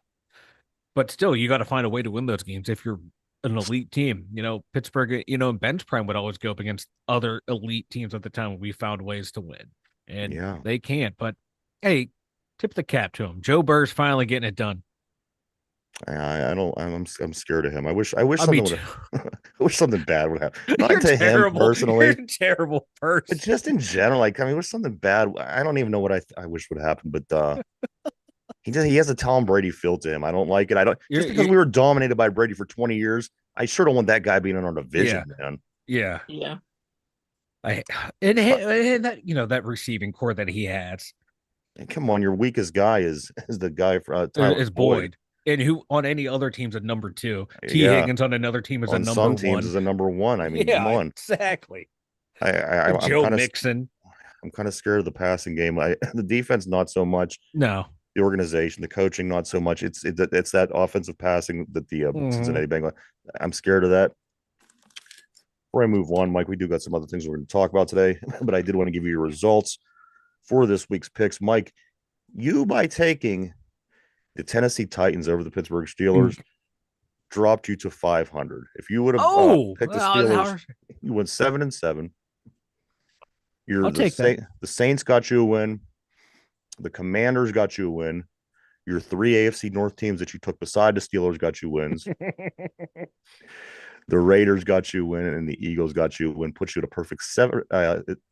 Speaker 2: But still, you got to find a way to win those games if you're an elite team. Pittsburgh, and bench prime would always go up against other elite teams at the time. We found ways to win, and
Speaker 1: Yeah,
Speaker 2: they can't. But hey, tip the cap to him. Joe Burr's finally getting it done.
Speaker 1: I don't. I'm scared of him. I wish
Speaker 2: Me
Speaker 1: something
Speaker 2: too.
Speaker 1: would. I wish something bad would happen. Not
Speaker 2: You're
Speaker 1: to him
Speaker 2: terrible. You're
Speaker 1: personally,
Speaker 2: a terrible
Speaker 1: but
Speaker 2: person.
Speaker 1: just in general. Like I wish something bad. I don't even know what I wish would happen, but he has a Tom Brady feel to him. I don't like it. I don't just because
Speaker 2: You're
Speaker 1: we were dominated by Brady for 20 years. I sure don't want that guy being in our
Speaker 2: yeah,
Speaker 1: division, man.
Speaker 2: yeah.
Speaker 3: Yeah.
Speaker 2: I and that that receiving core that he has
Speaker 1: And come on, your weakest guy is the guy for Tyler
Speaker 2: is
Speaker 1: Boyd.
Speaker 2: Boyd, and who on any other team's a number two. T
Speaker 1: Yeah,
Speaker 2: Higgins on another team is a
Speaker 1: on
Speaker 2: number
Speaker 1: some teams
Speaker 2: one.
Speaker 1: is a number one. I mean, come
Speaker 2: Yeah,
Speaker 1: on.
Speaker 2: exactly.
Speaker 1: I'm
Speaker 2: Joe
Speaker 1: kind of
Speaker 2: Mixon.
Speaker 1: I'm kind of scared of the passing game. The defense not so much.
Speaker 2: No.
Speaker 1: The organization, the coaching not so much. It's that offensive passing that the
Speaker 2: Mhm.
Speaker 1: Cincinnati Bengals. I'm scared of that. Before I move on, Mike, we do got some other things we're going to talk about today, but I did want to give you your results for this week's picks. Mike, you by taking the Tennessee Titans over the Pittsburgh Steelers dropped you to 500. If you would have
Speaker 2: Oh,
Speaker 1: picked the Steelers, you went 7-7.
Speaker 2: I'll take that.
Speaker 1: The Saints got you a win. The Commanders got you a win. Your three AFC North teams that you took beside the Steelers got you wins. The Raiders got you a win, and the Eagles got you a win. Put you at a perfect seven,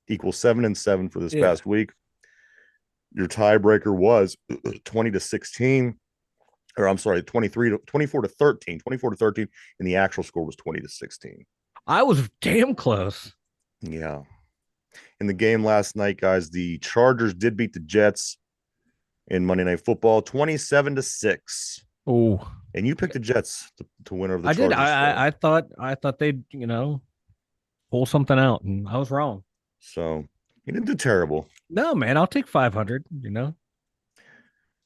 Speaker 1: equals 7-7 for this
Speaker 2: Yeah.
Speaker 1: past week. Your tiebreaker was 20-16, or I'm sorry, 24-13, and the actual score was 20-16.
Speaker 2: I was damn close.
Speaker 1: Yeah. In the game last night, guys, the Chargers did beat the Jets in Monday Night Football 27-6.
Speaker 2: Oh,
Speaker 1: And you picked the Jets to win over the
Speaker 2: I
Speaker 1: Chargers.
Speaker 2: did. I thought they'd pull something out, and I was wrong.
Speaker 1: So you didn't do terrible.
Speaker 2: No, man, I'll take 500.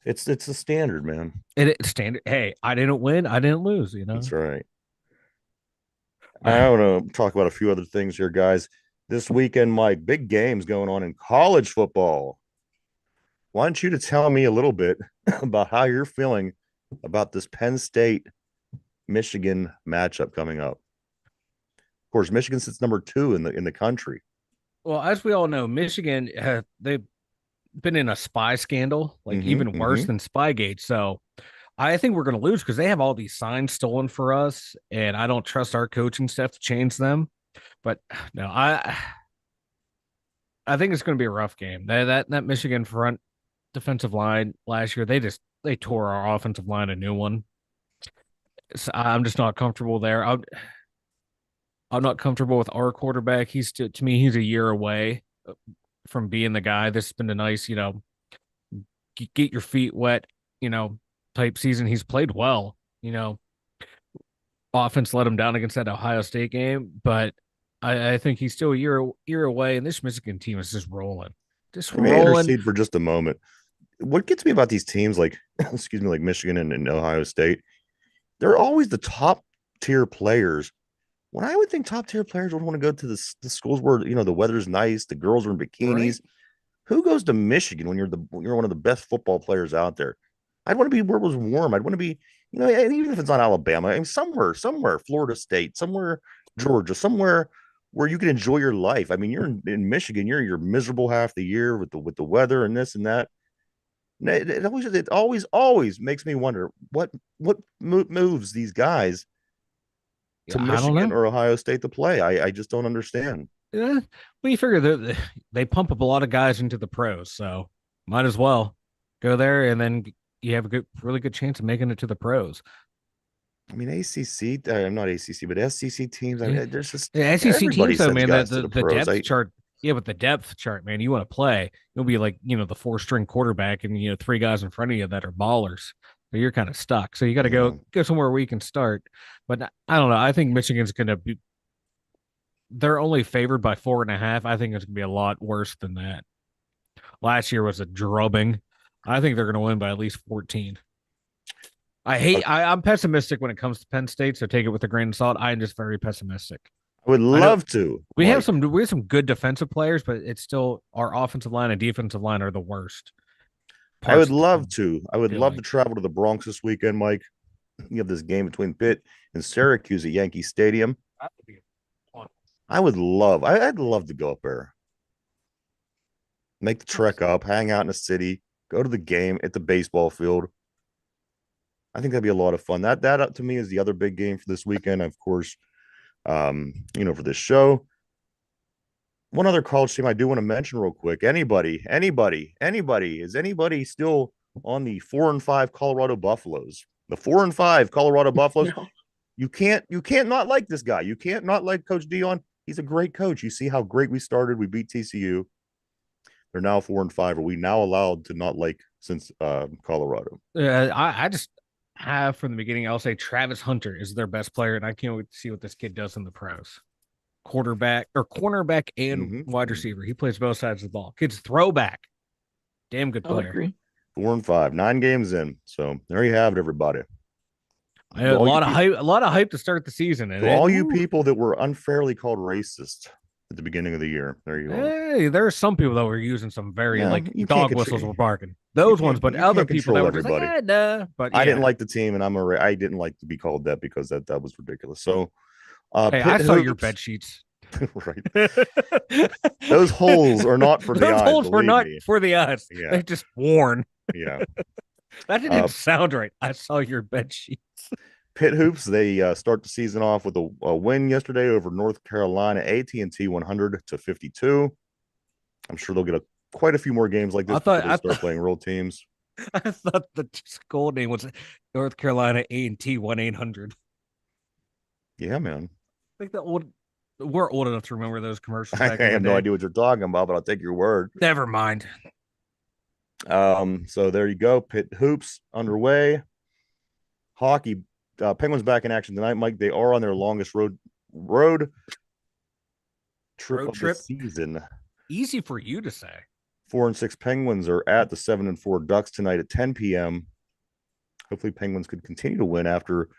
Speaker 1: It's a standard, man.
Speaker 2: It's standard. Hey, I didn't win. I didn't lose.
Speaker 1: That's right. I want to talk about a few other things here, guys. This weekend, Mike, big games going on in college football. Why don't you to tell me a little bit about how you're feeling about this Penn State Michigan matchup coming up? Of course, Michigan sits number 2 in the country.
Speaker 2: Well, as we all know, Michigan they've been in a spy scandal, like even worse than Spygate. So I think we're going to lose because they have all these signs stolen for us, and I don't trust our coaching staff to change them. But no, I think it's going to be a rough game. That Michigan front defensive line last year, they tore our offensive line a new one. So I'm just not comfortable there. I'm not comfortable with our quarterback. To me, he's a year away from being the guy. This has been a nice, get your feet wet, type season. He's played well, offense let him down against that Ohio State game, but I think he's still a year away, and this Michigan team is just rolling.
Speaker 1: Let me intercede for just a moment. What gets me about these teams like, excuse me, like Michigan and Ohio State, they're always the top tier players. When I would think top tier players would want to go to the schools where the weather's nice, the girls are in bikinis. Right. Who goes to Michigan when you're one of the best football players out there? I'd want to be where it was warm. I'd want to be, even if it's not Alabama, I mean, somewhere, Florida State, somewhere, Georgia, somewhere where you can enjoy your life. I mean, you're in Michigan, you're miserable half the year with the weather and this and that. It always makes me wonder what moves these guys to Michigan or Ohio State to play. I just don't understand.
Speaker 2: Yeah, well, you figure they pump up a lot of guys into the pros, so might as well go there, and then you have a really good chance of making it to the pros.
Speaker 1: I mean, ACC, I'm not ACC, but SEC teams. I mean, there's just
Speaker 2: the SEC teams, though, man. The depth chart, but the depth chart, man. You want to play, you'll be like the 4-string quarterback, and 3 guys in front of you that are ballers. but you're kind of stuck. So you got to
Speaker 1: Yeah.
Speaker 2: go somewhere where you can start. But I don't know. I think Michigan's going to be. They're only favored by 4.5. I think it's going to be a lot worse than that. Last year was a drubbing. I think they're going to win by at least 14. I'm pessimistic when it comes to Penn State, so take it with a grain of salt. I am just very pessimistic.
Speaker 1: I would
Speaker 2: I know
Speaker 1: love to.
Speaker 2: we have
Speaker 1: Mike.
Speaker 2: some good defensive players, but it's still our offensive line and defensive line are the worst
Speaker 1: I would
Speaker 2: parts of the
Speaker 1: love
Speaker 2: team,
Speaker 1: to. I would
Speaker 2: feel
Speaker 1: love to
Speaker 2: like.
Speaker 1: travel to the Bronx this weekend, Mike. You have this game between Pitt and Syracuse at Yankee Stadium.
Speaker 2: That would be fun.
Speaker 1: I'd love to go up there, make the trek up, hang out in the city, go to the game at the baseball field. I think that'd be a lot of fun. That to me is the other big game for this weekend. Of course, for this show. One other college team I do want to mention real quick. Anybody, is anybody still on the 4-5 Colorado Buffaloes? The 4-5 Colorado Buffaloes.
Speaker 3: No.
Speaker 1: You can't not like this guy. You can't not like Coach Dion. He's a great coach. You see how great we started. We beat TCU. They're now 4-5. Are we now allowed to not like since Colorado?
Speaker 2: I just have from the beginning. I'll say Travis Hunter is their best player, and I can't wait to see what this kid does in the pros. Quarterback or cornerback and wide receiver. He plays both sides of the ball. Kid's throwback. Damn good
Speaker 3: I would
Speaker 2: player.
Speaker 3: agree.
Speaker 1: 4-5, 9 games in. So there you have it, everybody.
Speaker 2: I had a lot of hype to start the season. And
Speaker 1: to all you people that were unfairly called racist at the beginning of the year, there you go.
Speaker 2: Hey, there are some people that were using some very
Speaker 1: you
Speaker 2: dog
Speaker 1: can't
Speaker 2: whistles were barking. Those ones, but
Speaker 1: you
Speaker 2: other
Speaker 1: can't
Speaker 2: people that
Speaker 1: control
Speaker 2: were just like,
Speaker 1: everybody.
Speaker 2: nah. But yeah.
Speaker 1: I didn't like the team, and I didn't like to be called that because that was ridiculous. So,
Speaker 2: hey, I saw your bed sheets.
Speaker 1: Right. Those holes are not for the eyes.
Speaker 2: Those holes were not
Speaker 1: me.
Speaker 2: for the eyes.
Speaker 1: Yeah.
Speaker 2: They're just worn.
Speaker 1: Yeah.
Speaker 2: That didn't even sound right. I saw your bed sheets.
Speaker 1: Pitt Hoops, they start the season off with a win yesterday over North Carolina, AT&T 100-52. I'm sure they'll get quite a few more games like this before they start playing real teams.
Speaker 2: I thought the school name was North Carolina A&T 1-800.
Speaker 1: Yeah, man.
Speaker 2: I think we're old enough to remember those commercials.
Speaker 1: I have no idea what you're talking about, but I'll take your word.
Speaker 2: Never mind.
Speaker 1: So there you go. Pitt Hoops underway. Hockey. Penguins back in action tonight, Mike. They are on their longest road trip of the season.
Speaker 2: Easy for you to say.
Speaker 1: 4-6 Penguins are at the 7-4 Ducks tonight at 10 p.m. Hopefully, Penguins could continue to win after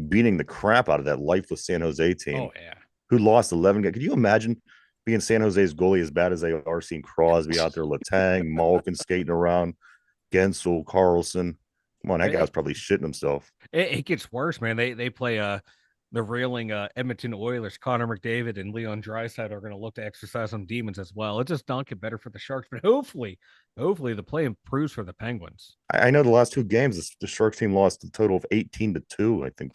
Speaker 1: beating the crap out of that lifeless San Jose team.
Speaker 2: Oh yeah,
Speaker 1: who lost 11 games. Could you imagine being San Jose's goalie as bad as they are? Seeing Crosby out there, Letang, Malkin skating around, Gensel, Carlson. Come on, that guy's probably shitting himself.
Speaker 2: It gets worse, man. They play the reeling Edmonton Oilers. Connor McDavid and Leon Draisaitl are going to look to exercise some demons as well. It just don't get better for the Sharks, but hopefully the play improves for the Penguins.
Speaker 1: I know the last 2 games, the Sharks team lost a total of 18-2. I think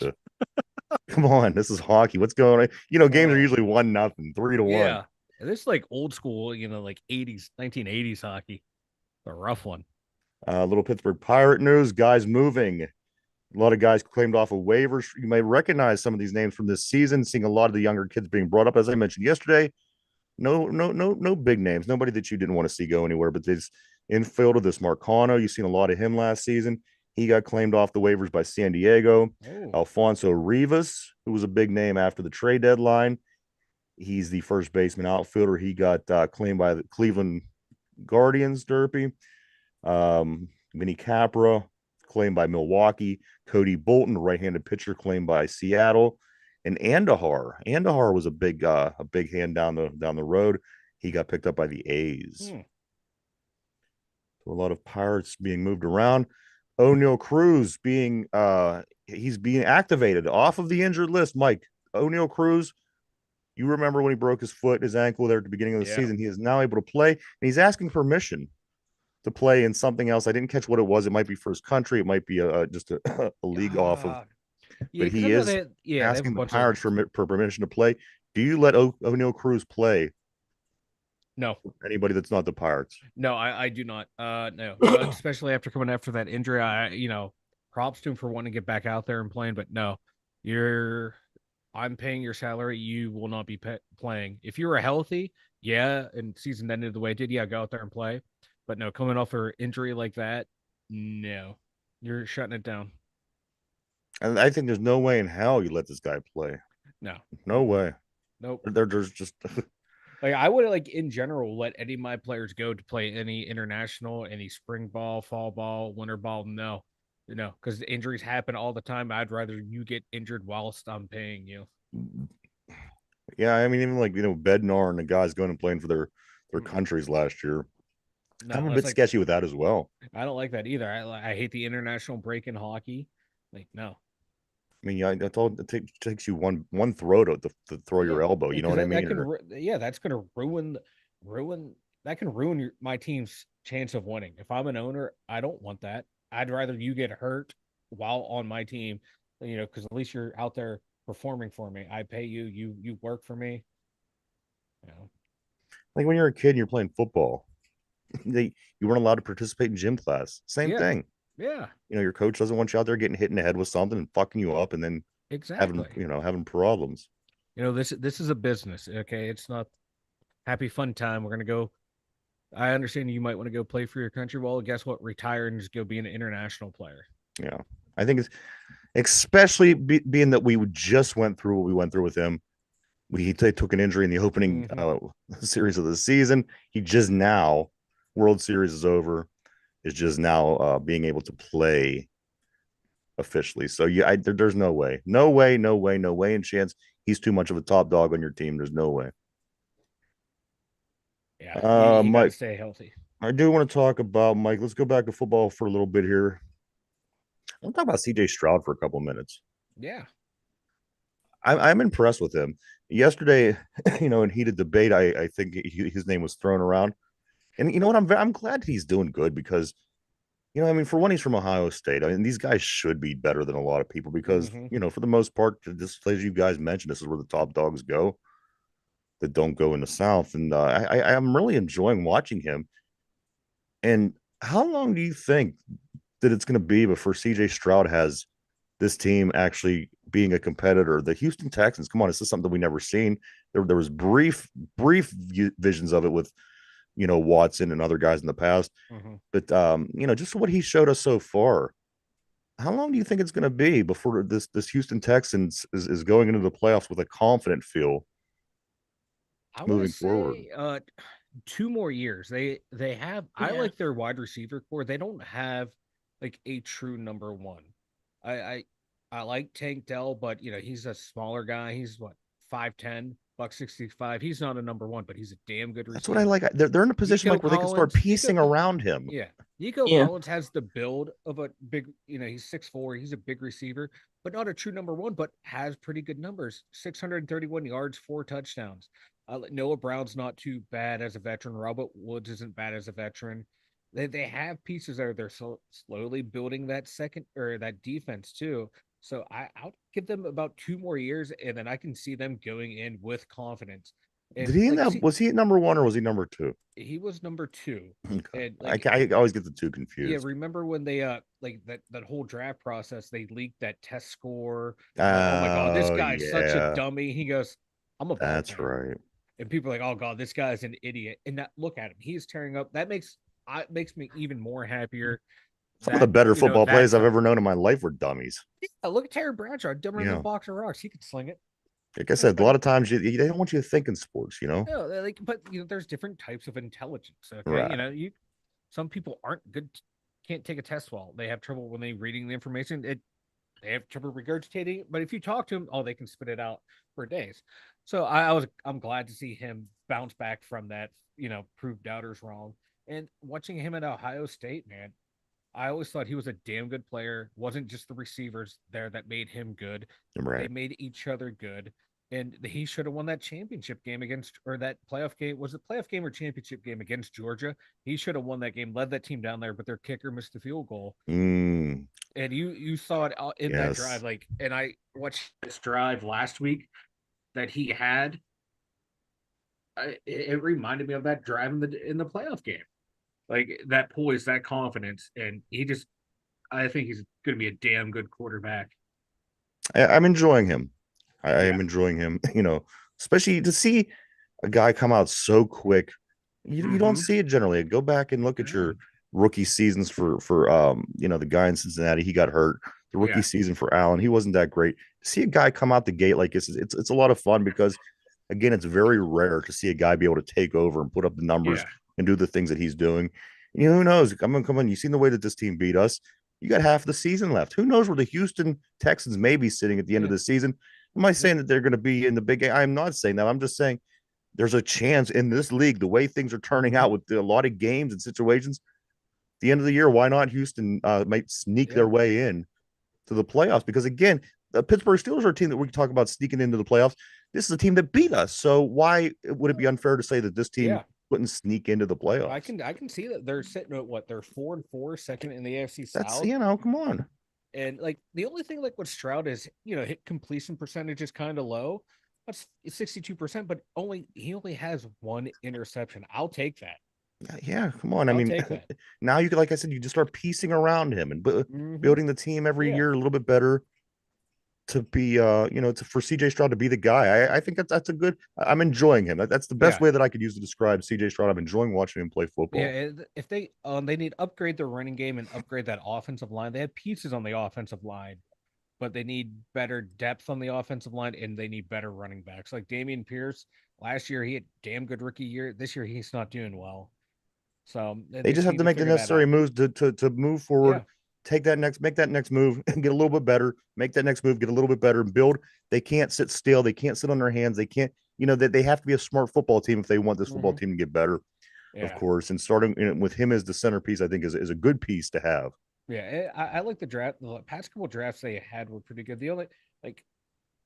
Speaker 1: come on, this is hockey. What's going on? Games are usually 1-0, 3-1.
Speaker 2: Yeah, this is like old school, like 1980s hockey. A rough one.
Speaker 1: Little Pittsburgh Pirate news. Guys moving. A lot of guys claimed off of waivers. You may recognize some of these names from this season. Seeing a lot of the younger kids being brought up, as I mentioned yesterday. No big names. Nobody that you didn't want to see go anywhere. But this infield of this Marcano, you've seen a lot of him last season. He got claimed off the waivers by San Diego. Oh. Alfonso Rivas, who was a big name after the trade deadline. He's the first baseman outfielder. He got claimed by the Cleveland Guardians, Derpy. Vinny Capra, claimed by Milwaukee. Cody Bolton, right-handed pitcher, claimed by Seattle. And Andahar. Andahar was a big hand down the road. He got picked up by the A's. So a lot of Pirates being moved around. O'Neal Cruz he's being activated off of the injured list. Mike, O'Neal Cruz, you remember when he broke his ankle there at the beginning of the season. He is now able to play, and he's asking permission to play in something else. I didn't catch what it was. It might be for his country. It might be just a league off of. But he is asking the Pirates for permission to play. Do you let O'Neal Cruz play?
Speaker 2: No.
Speaker 1: Anybody that's not the Pirates?
Speaker 2: No, I do not. No, especially after coming after that injury. Props to him for wanting to get back out there and playing. But no, I'm paying your salary. You will not be playing. If you were healthy, and season ended the way it did, go out there and play. But no, coming off an injury like that, no. You're shutting it down.
Speaker 1: And I think there's no way in hell you let this guy play.
Speaker 2: No.
Speaker 1: No way.
Speaker 2: Nope.
Speaker 1: There's just
Speaker 2: Like I would like in general let any of my players go to play any international, any spring ball, fall ball, winter ball. No, because injuries happen all the time. I'd rather you get injured whilst I'm paying you.
Speaker 1: yeah. I mean, even like Bednar and the guys going and playing for their countries last year. I'm
Speaker 2: No,
Speaker 1: a
Speaker 2: that's
Speaker 1: bit
Speaker 2: like
Speaker 1: sketchy with that as well.
Speaker 2: I don't like that either. I hate the international break in hockey. Like no,
Speaker 1: I mean, yeah, that's all it takes you one throw to throw
Speaker 2: yeah,
Speaker 1: your elbow. You know
Speaker 2: because
Speaker 1: what I
Speaker 2: that
Speaker 1: mean?
Speaker 2: can yeah, that's gonna ruin that can ruin my team's chance of winning. If I'm an owner, I don't want that. I'd rather you get hurt while on my team, because at least you're out there performing for me. I pay you, you work for me. You know,
Speaker 1: Like when you're a kid and you're playing football, you weren't allowed to participate in gym class. Same
Speaker 2: yeah,
Speaker 1: thing.
Speaker 2: yeah,
Speaker 1: Your coach doesn't want you out there getting hit in the head with something and fucking you up, and then having
Speaker 2: exactly.
Speaker 1: having problems.
Speaker 2: This is a business. Okay, it's not happy fun time. We're gonna go. I understand you might want to go play for your country. Well, guess what? Retire and just go be an international player.
Speaker 1: Yeah, I think it's especially being that we just went through what we went through with him. He took an injury in the opening
Speaker 2: Mm-hmm.
Speaker 1: series of the season. He just now, World Series is over, is just now being able to play officially. So yeah, there's no way, no way, no way, no way in chance. He's too much of a top dog on your team. There's no way.
Speaker 2: Yeah, you got to
Speaker 1: Mike,
Speaker 2: stay healthy.
Speaker 1: I do want to talk about Mike. Let's go back to football for a little bit here. I want to talk about CJ Stroud for a couple minutes.
Speaker 2: Yeah.
Speaker 1: I'm impressed with him. Yesterday, in heated debate, I think his name was thrown around, and you know what? I'm glad he's doing good because I mean, for one, he's from Ohio State. I mean, these guys should be better than a lot of people because
Speaker 2: Mm-hmm.
Speaker 1: for the most part, this place you guys mentioned, this is where the top dogs go that don't go in the South, and I'm really enjoying watching him. And how long do you think that it's going to be before CJ Stroud has this team actually being a competitor? The Houston Texans, come on, this is something we never seen. There was brief visions of it with Watson and other guys in the past,
Speaker 2: Mm-hmm.
Speaker 1: but just what he showed us so far. How long do you think it's going to be before this Houston Texans is going into the playoffs with a confident feel
Speaker 2: I want to
Speaker 1: moving forward?
Speaker 2: say 2 more years. They have I
Speaker 3: Yeah.
Speaker 2: like their wide receiver core. They don't have like a true number one. I I, I like Tank Dell, but he's a smaller guy. He's what 5'10", buck 65. He's not a number one, but he's a damn good
Speaker 1: That's what I
Speaker 2: receiver.
Speaker 1: like. They're in a position,
Speaker 2: Nico
Speaker 1: Mike, where they can start
Speaker 2: Collins, Nico
Speaker 1: piecing around him.
Speaker 2: Yeah. Nico
Speaker 3: Yeah.
Speaker 2: Collins has the build of a big, he's 6'4", he's a big receiver, but not a true number one, but has pretty good numbers. 631 yards, 4 touchdowns. Noah Brown's not too bad as a veteran. Robert Woods isn't bad as a veteran. They have pieces there. They're slowly building that second or that defense too. So I'll give them about 2 more years, and then I can see them going in with confidence.
Speaker 1: Did
Speaker 2: And
Speaker 1: he end
Speaker 2: like,
Speaker 1: up?
Speaker 2: see,
Speaker 1: Was he at number one or was he number two?
Speaker 2: he was number two,
Speaker 1: Okay.
Speaker 2: and like
Speaker 1: I always get the two
Speaker 2: yeah,
Speaker 1: confused.
Speaker 2: remember when they like that whole draft process, they leaked that test score. They're like, "Oh my god, this
Speaker 1: Oh
Speaker 2: guy's such a
Speaker 1: yeah,
Speaker 2: dummy." He goes, "I'm a ball
Speaker 1: that's
Speaker 2: player."
Speaker 1: right.
Speaker 2: And people are like, "Oh god, this guy's an idiot." And that look at him. He's tearing up. That makes me even more happier
Speaker 1: Some of the
Speaker 2: that,
Speaker 1: better football players
Speaker 2: that's
Speaker 1: I've ever known in my life were dummies.
Speaker 2: yeah, look at Terry Bradshaw, dumber than a
Speaker 1: Yeah,
Speaker 2: box of rocks. He could sling it.
Speaker 1: like I said, a
Speaker 2: But
Speaker 1: lot of times they don't want you to think in sports.
Speaker 2: no, like but there's different types of intelligence. Okay.
Speaker 1: Right?
Speaker 2: Some people aren't good, can't take a test well. They have trouble when they reading the information. They have trouble regurgitating, but if you talk to them, oh, they can spit it out for days. So I'm glad to see him bounce back from that, prove doubters wrong. And watching him at Ohio State, man, I always thought he was a damn good player. Wasn't just the receivers there that made him good. They
Speaker 1: Right.
Speaker 2: made each other good. And he should have won that championship game against, or that playoff game. Was it playoff game or championship game against Georgia? He should have won that game, led that team down there, but their kicker missed the field goal.
Speaker 1: Mm,
Speaker 2: And you saw it in that drive,
Speaker 1: yes.
Speaker 2: like, and I watched this drive last week that he had. It reminded me of that drive in the playoff game, like that poise, that confidence, and I think he's going to be a damn good quarterback.
Speaker 1: I'm enjoying him. I
Speaker 2: Yeah.
Speaker 1: am enjoying him. Especially to see a guy come out so quick. You don't
Speaker 2: Mm-hmm.
Speaker 1: see it generally. Go back and look at your rookie seasons for the guy in Cincinnati. He got hurt. The rookie
Speaker 2: Yeah.
Speaker 1: season for Allen, he wasn't that great. To see a guy come out the gate like this, it's a lot of fun because again, it's very rare to see a guy be able to take over and put up the numbers
Speaker 2: Yeah.
Speaker 1: and do the things that he's doing. Who knows? Come on. You've seen the way that this team beat us. You got half the season left. Who knows where the Houston Texans may be sitting at the end of
Speaker 2: Yeah.
Speaker 1: the season? Am I saying that they're going to be in the big game? I'm not saying that. I'm just saying there's a chance in this league, the way things are turning out with a lot of games and situations, the end of the year, why not Houston might sneak their way in to the playoffs? Because again, the Pittsburgh Steelers are a team that we can talk about sneaking into the playoffs. This is a team that beat us. So why would it be unfair to say that this team
Speaker 2: Yeah.
Speaker 1: wouldn't sneak into the playoffs?
Speaker 2: I can see that they're sitting at what, they're 4-4, second in the AFC
Speaker 1: That's
Speaker 2: South.
Speaker 1: come on.
Speaker 2: And like the only thing like with Stroud is, hit completion percentage is kind of low. That's 62%, but he only has one interception. I'll take that.
Speaker 1: Yeah, come on. I
Speaker 2: I'll
Speaker 1: mean,
Speaker 2: take that.
Speaker 1: now you could, like I said, you just start piecing around him and
Speaker 2: Mhm.
Speaker 1: building the team every year a little bit better to be for CJ Stroud to be the guy. I think that's a good. I'm enjoying him. That's the best
Speaker 2: Yeah.
Speaker 1: way that I could use to describe CJ Stroud. I'm enjoying watching him play football.
Speaker 2: Yeah, if they need to upgrade their running game and upgrade that offensive line. They have pieces on the offensive line, but they need better depth on the offensive line and they need better running backs. Like Damian Pierce, last year he had damn good rookie year. This year he's not doing well. So
Speaker 1: They just have to make the necessary moves to move forward.
Speaker 2: Yeah.
Speaker 1: Make that next move and get a little bit better. Make that next move, get a little bit better, and build. They can't sit still. They can't sit on their hands. They can't, that they have to be a smart football team if they want this football team to get better, of course. And starting with him as the centerpiece, I think is a good piece to have.
Speaker 2: Yeah, I like the draft. The past couple drafts they had were pretty good. The only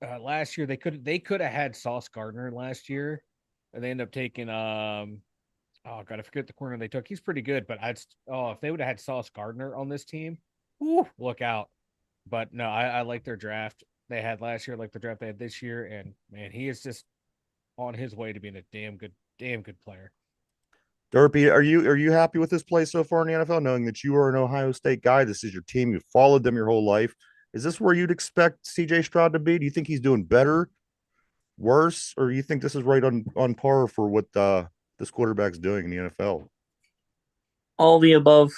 Speaker 2: last year they could have had Sauce Gardner last year, and they ended up taking oh god, I forget the corner they took. He's pretty good, but if they would have had Sauce Gardner on this team, look out. But no, I like their draft they had last year, like the draft they had this year, and man, he is just on his way to being a damn good player.
Speaker 1: Derpy, are you happy with this play so far in the NFL, knowing that you are an Ohio State guy? This is your team. You've followed them your whole life. Is this where you'd expect CJ Stroud to be? Do you think he's doing better, worse, or you think this is right on par for what this quarterback's doing in the NFL?
Speaker 3: All the above.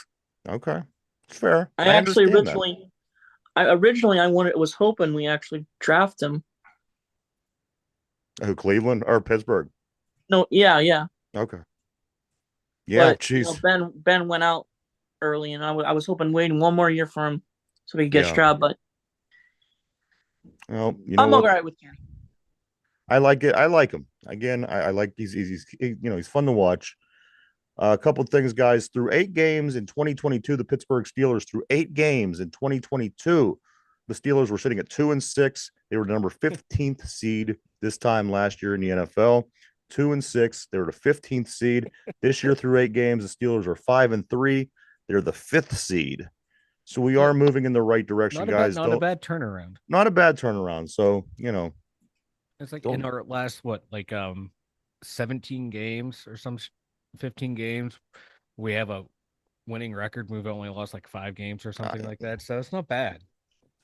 Speaker 1: Okay, it's fair.
Speaker 3: I actually was hoping we actually draft him.
Speaker 1: Who, Cleveland or Pittsburgh?
Speaker 3: No, yeah.
Speaker 1: Okay. Yeah,
Speaker 3: but
Speaker 1: jeez.
Speaker 3: Ben went out early, and I was hoping waiting one more year for him so we could get Stroud. But
Speaker 1: well,
Speaker 3: I'm all right with Kenny.
Speaker 1: I like it. I like him. Again, I like he's fun to watch. A couple of things, guys. Through 8 games in 2022, the Pittsburgh Steelers through 8 games in 2022, the Steelers were sitting at 2-6. They were the number 15th seed this time last year in the NFL. 2-6. They were the 15th seed this year through 8 games. The Steelers are 5-3. They're the 5th seed. So we are moving in the right direction, guys.
Speaker 2: Not a bad turnaround.
Speaker 1: Not a bad turnaround. So
Speaker 2: it's like in our last 17 games or 15 games, we have a winning record. We've only lost like 5 games or something like that. So it's not bad.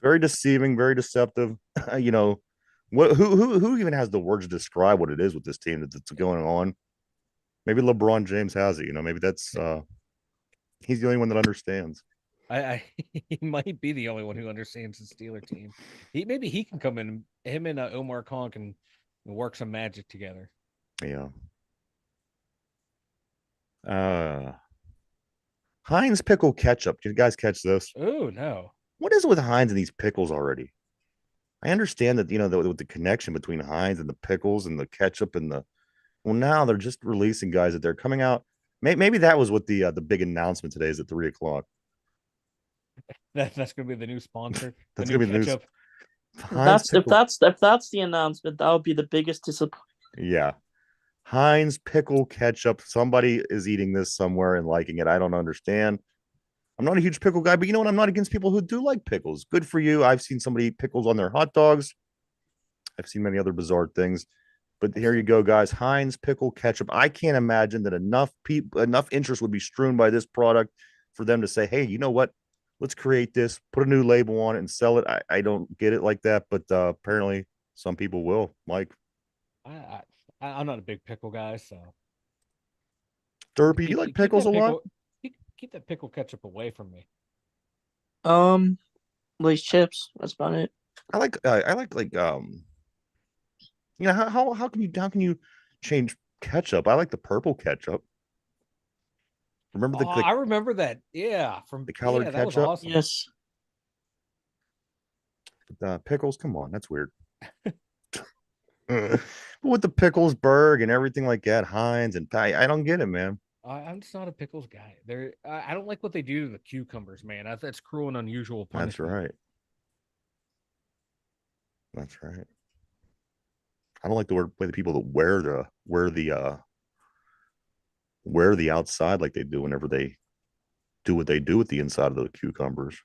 Speaker 1: Very deceiving, very deceptive. Who even has the words to describe what it is with this team that's going on? Maybe LeBron James has it. Maybe that's he's the only one that understands.
Speaker 2: He might be the only one who understands the Steeler team. Maybe he can come in. Him and Omar Khan can work some magic together.
Speaker 1: Yeah. Heinz pickle ketchup. Did you guys catch this?
Speaker 2: Oh no!
Speaker 1: What is it with Heinz and these pickles already? I understand that with the connection between Heinz and the pickles and the ketchup and now they're just releasing guys that they're coming out. Maybe that was what the big announcement today is at 3:00.
Speaker 2: That's going to be the new sponsor.
Speaker 1: That's going to be the news.
Speaker 3: If that's the announcement, that would be the biggest disappointment.
Speaker 1: Yeah. Heinz pickle ketchup. Somebody is eating this somewhere and liking it. I don't understand. I'm not a huge pickle guy, but you know what? I'm not against people who do like pickles. Good for you. I've seen somebody eat pickles on their hot dogs. I've seen many other bizarre things. But here you go, guys. Heinz pickle ketchup. I can't imagine that enough interest would be strewn by this product for them to say, hey, you know what? Let's create this, put a new label on it, and sell it. I don't get it like that, but apparently some people will. Mike,
Speaker 2: I'm not a big pickle guy, so.
Speaker 1: Derpy, you like pickles a lot?
Speaker 2: Keep that pickle ketchup away from me.
Speaker 3: Lay's chips. That's about it.
Speaker 1: I like how can you change ketchup? I like the purple ketchup. Remember
Speaker 2: Oh, I remember that. Yeah,
Speaker 1: the colored
Speaker 2: that was
Speaker 1: ketchup?
Speaker 2: awesome.
Speaker 3: Yes.
Speaker 1: Pickles? Come on, that's weird. But with the pickles, Berg, and everything like that, Heinz and I don't get it, man.
Speaker 2: I'm just not a pickles guy. I don't like what they do to the cucumbers, man. That's cruel and unusual
Speaker 1: That's
Speaker 2: punishment.
Speaker 1: right. That's right. I don't like the way the people that wear the outside like they do whenever they do what they do with the inside of the cucumbers.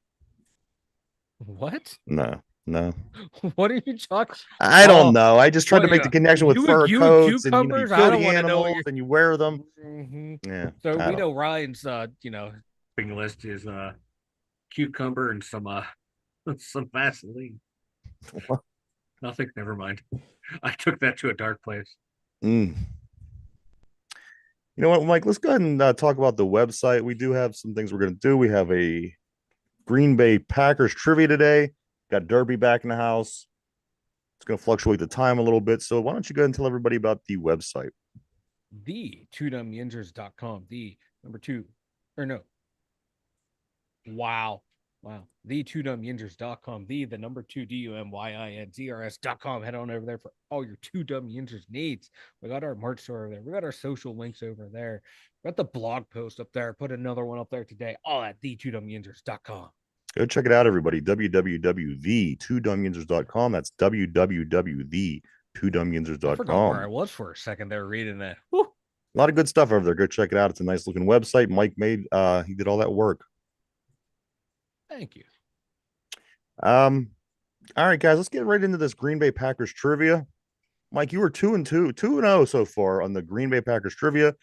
Speaker 2: What?
Speaker 1: No, no.
Speaker 2: What are you talking?
Speaker 1: I don't
Speaker 2: Oh,
Speaker 1: know. I just tried to
Speaker 2: what?
Speaker 1: make the connection with
Speaker 2: You
Speaker 1: fur
Speaker 2: and
Speaker 1: coats and you
Speaker 2: cucumbers? I
Speaker 1: kill
Speaker 2: don't
Speaker 1: the
Speaker 2: want to know what
Speaker 1: animals
Speaker 2: you're.
Speaker 1: and you wear them.
Speaker 2: Mhm.
Speaker 1: Yeah.
Speaker 2: So
Speaker 1: I
Speaker 2: we
Speaker 1: don't.
Speaker 2: know Ryan's, shopping list is cucumber and some Vaseline. Nothing. Never mind. I took that to a dark place.
Speaker 1: Mm. You know what, Mike? Let's go ahead and talk about the website. We do have some things we're going to do. We have a Green Bay Packers trivia today. Got Derby back in the house. It's going to fluctuate the time a little bit. So why don't you go ahead and tell everybody about the website?
Speaker 2: The dumyinzers.com. The number two, or no. Wow. The dumyinzers.com. The number two dumyinzers.com. Head on over there for all your Two Dumb Yinzers needs. We got our merch store over there. We got our social links over there. We got the blog post up there. Put another one up there today. All at the dumyinzers.com.
Speaker 1: Go check it out, everybody. www.the2dumbyinzers.com. That's www.the2dumbyinzers.com.
Speaker 2: I forgot where I was for a second there reading that. Whew.
Speaker 1: A lot of good stuff over there. Go check it out. It's a nice looking website. Mike he did all that work.
Speaker 2: Thank you.
Speaker 1: All right, guys, let's get right into this Green Bay Packers trivia. Mike, you were 2-0 so far on the Green Bay Packers trivia.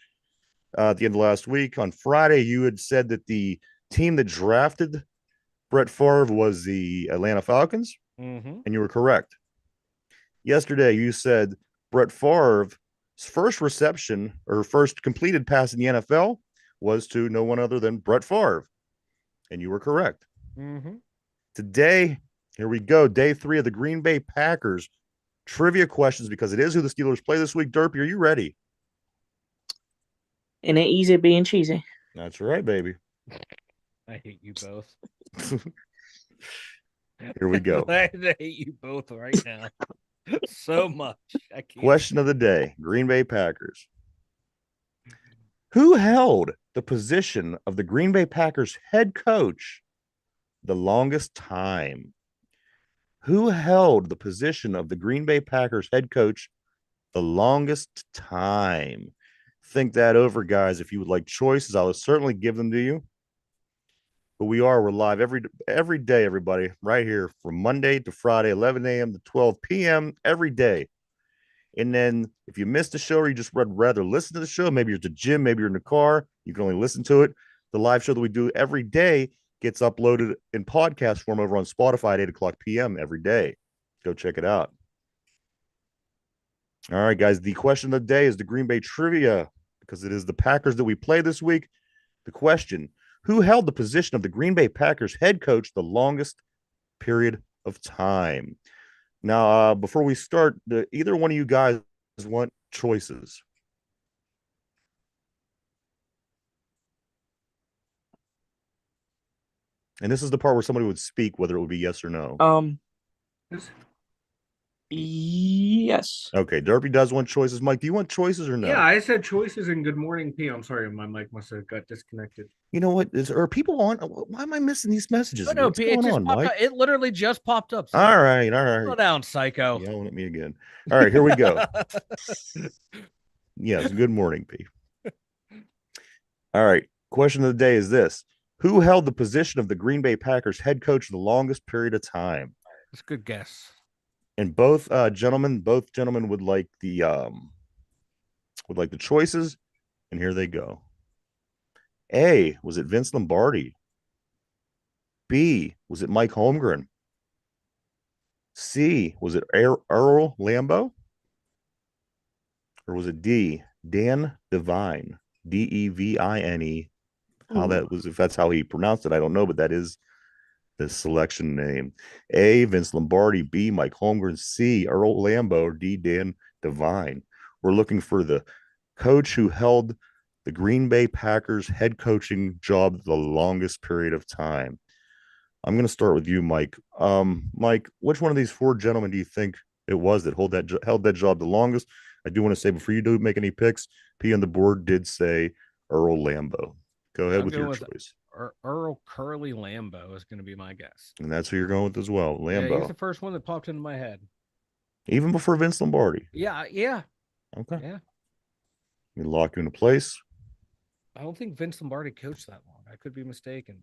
Speaker 1: At the end of last week on Friday, you had said that the team that drafted Brett Favre was the Atlanta Falcons,
Speaker 2: and
Speaker 1: you were correct. Yesterday, you said Brett Favre's first reception or first completed pass in the NFL was to no one other than Brett Favre, and you were correct. Today, here we go, day 3 of the Green Bay Packers trivia questions, because it is who the Steelers play this week. Derpy, are you ready?
Speaker 3: And it easy being cheesy.
Speaker 1: That's right, baby.
Speaker 2: I hate you both.
Speaker 1: Here we go.
Speaker 2: I hate you both right now so much. I can't.
Speaker 1: Question of the day, Green Bay Packers. Who held the position of the Green Bay Packers head coach the longest time? Who held the position of the Green Bay Packers head coach the longest time? Think that over, guys. If you would like choices, I will certainly give them to you. But we're live every day, everybody, right here from Monday to Friday, 11 a.m. to 12 p.m. every day. And then if you missed the show or you just rather listen to the show, maybe you're at the gym, maybe you're in the car, you can only listen to it. The live show that we do every day gets uploaded in podcast form over on Spotify at 8 o'clock p.m. every day. Go check it out. All right, guys. The question of the day is the Green Bay trivia, because it is the Packers that we play this week. The question: who held the position of the Green Bay Packers head coach the longest period of time? Now, before we start, either one of you guys want choices? And this is the part where somebody would speak, whether it would be yes or no.
Speaker 3: Yes.
Speaker 1: Okay, Derby does want choices. Mike, do you want choices or no?
Speaker 2: Yeah, I said choices and good morning, P. I'm sorry, my mic must have got disconnected.
Speaker 1: You know what? Are people on? Why am I missing these messages?
Speaker 2: No,
Speaker 1: What's
Speaker 2: P,
Speaker 1: going on, Mike?
Speaker 2: it literally just popped up.
Speaker 1: All right.
Speaker 2: Slow down, psycho.
Speaker 1: Yelling at me again. All right, here we go. Yes, good morning, P. All right, question of the day is this: who held the position of the Green Bay Packers head coach the longest period of time?
Speaker 2: That's a good guess.
Speaker 1: And both gentlemen would like the choices, and here they go. A, was it Vince Lombardi? B, was it Mike Holmgren? C, was it Earl Lambeau? Or was it D, Dan Devine? Devine. How that was, if that's how he pronounced it, I don't know, but that is the selection name. A, Vince Lombardi. B, Mike Holmgren. C, Earl Lambeau. Or D, Dan Devine. We're looking for the coach who held the Green Bay Packers head coaching job the longest period of time. I'm going to start with you, Mike. Mike, which one of these four gentlemen do you think it was that held that job the longest? I do want to say before you do make any picks, P on the board did say Earl Lambeau. Go ahead with your choice.
Speaker 2: Earl Curly Lambeau is going to be my guess.
Speaker 1: And that's who you're going with as well, Lambeau.
Speaker 2: Yeah, he's the first one that popped into my head.
Speaker 1: Even before Vince Lombardi.
Speaker 2: Yeah.
Speaker 1: Okay.
Speaker 2: Yeah.
Speaker 1: We lock you into place.
Speaker 2: I don't think Vince Lombardi coached that long. I could be mistaken.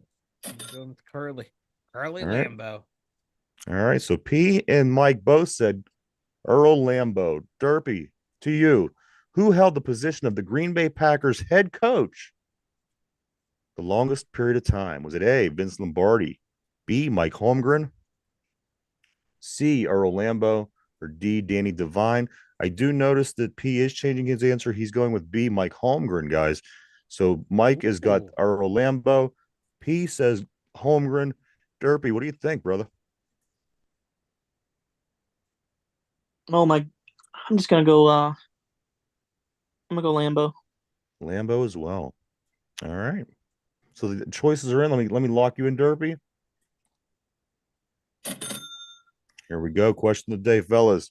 Speaker 2: I'm going with Curly
Speaker 1: right.
Speaker 2: Lambeau.
Speaker 1: All right. So P and Mike both said Earl Lambeau. Derpy, to you. Who held the position of the Green Bay Packers head coach the longest period of time? Was it A, Vince Lombardi, B, Mike Holmgren, C, Earl Lambeau, or D, Danny Devine? I do notice that P is changing his answer. He's going with B, Mike Holmgren, guys. So Mike has got Earl Lambeau. P says Holmgren. Derpy, what do you think, brother?
Speaker 3: Oh my! I'm just gonna go. I'm gonna go Lambeau.
Speaker 1: Lambeau as well. All right. So the choices are in. Let me lock you in, Derpy. Here we go. Question of the day, fellas.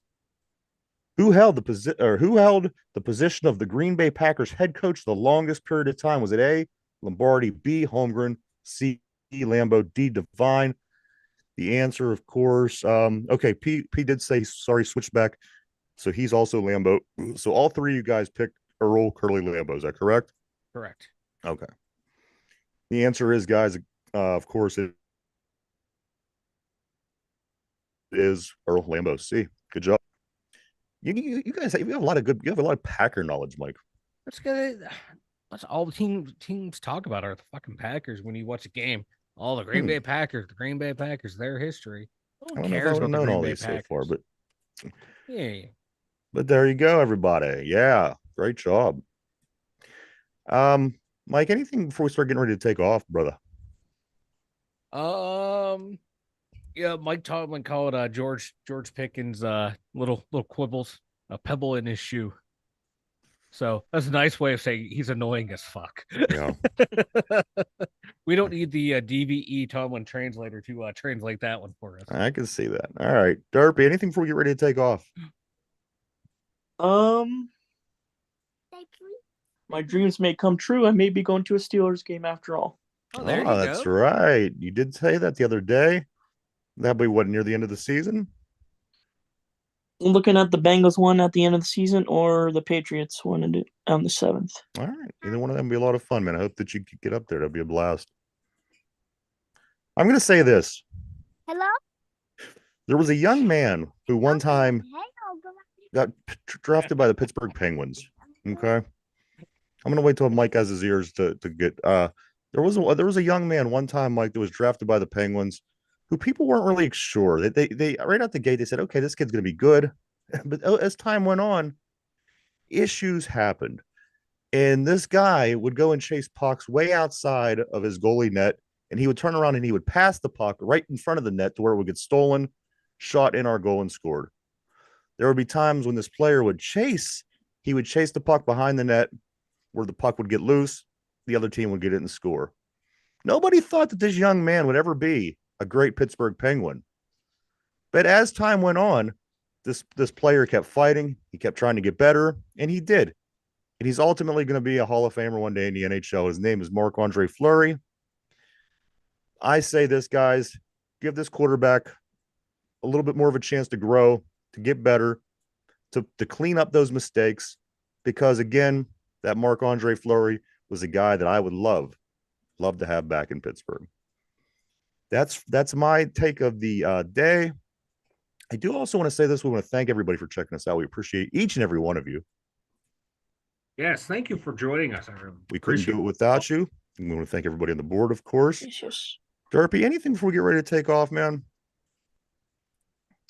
Speaker 1: Who held the position of the Green Bay Packers head coach the longest period of time? Was it A, Lombardi, B, Holmgren, C, Lambeau, D, Devine? The answer, of course, okay, P did say, sorry, switch back. So he's also Lambeau. So all three of you guys picked Earl Curly Lambeau. Is that correct?
Speaker 2: Correct.
Speaker 1: Okay. The answer is, guys, of course, it is Earl Lambeau. C. Good job. You guys have a lot of Packer knowledge, Mike.
Speaker 2: That's good. That's all the teams talk about are the fucking Packers when you watch a game. All the Green Bay Packers, their history.
Speaker 1: I don't know if I would have known all these so far, but
Speaker 2: yeah.
Speaker 1: But there you go, everybody. Yeah, great job. Mike, anything before we start getting ready to take off, brother?
Speaker 2: Yeah, Mike Tomlin called George Pickens little quibbles, a pebble in his shoe. So that's a nice way of saying he's annoying as fuck.
Speaker 1: Yeah.
Speaker 2: We don't need the DVE Tomlin translator to translate that one for us.
Speaker 1: I can see that. All right. Derpy, anything before we get ready to take off?
Speaker 3: My dreams may come true. I may be going to a Steelers game after all.
Speaker 2: Oh, there you go.
Speaker 1: That's right. You did say that the other day. That'll be what, near the end of the season?
Speaker 3: I'm looking at the Bengals one at the end of the season or the Patriots one on the 7th.
Speaker 1: All right. Either one of them will be a lot of fun, man. I hope that you could get up there. That'll be a blast. I'm going to say this.
Speaker 4: Hello?
Speaker 1: There was a young man who one time got drafted by the Pittsburgh Penguins. Okay. I'm going to wait till Mike has his ears to get there was a young man one time, Mike, that was drafted by the Penguins who people weren't really sure. They right out the gate, they said, okay, this kid's going to be good. But as time went on, issues happened. And this guy would go and chase pucks way outside of his goalie net, and he would turn around and he would pass the puck right in front of the net to where it would get stolen, shot in our goal, and scored. There would be times when this player would chase the puck behind the net where the puck would get loose, the other team would get it and score. Nobody thought that this young man would ever be a great Pittsburgh Penguin. But as time went on, this player kept fighting. He kept trying to get better, and he did. And he's ultimately going to be a Hall of Famer one day in the NHL. His name is Marc-Andre Fleury. I say this, guys, give this quarterback a little bit more of a chance to grow, to get better, to clean up those mistakes. Because, again, that Marc-Andre Fleury was a guy that I would love to have back in Pittsburgh. That's my take of the day. I do also want to say this. We want to thank everybody for checking us out. We appreciate each and every one of you.
Speaker 2: Yes, thank you for joining us, everyone.
Speaker 1: We couldn't do it without you. And we want to thank everybody on the board, of course.
Speaker 3: Yes.
Speaker 1: Derpy, anything before we get ready to take off, man?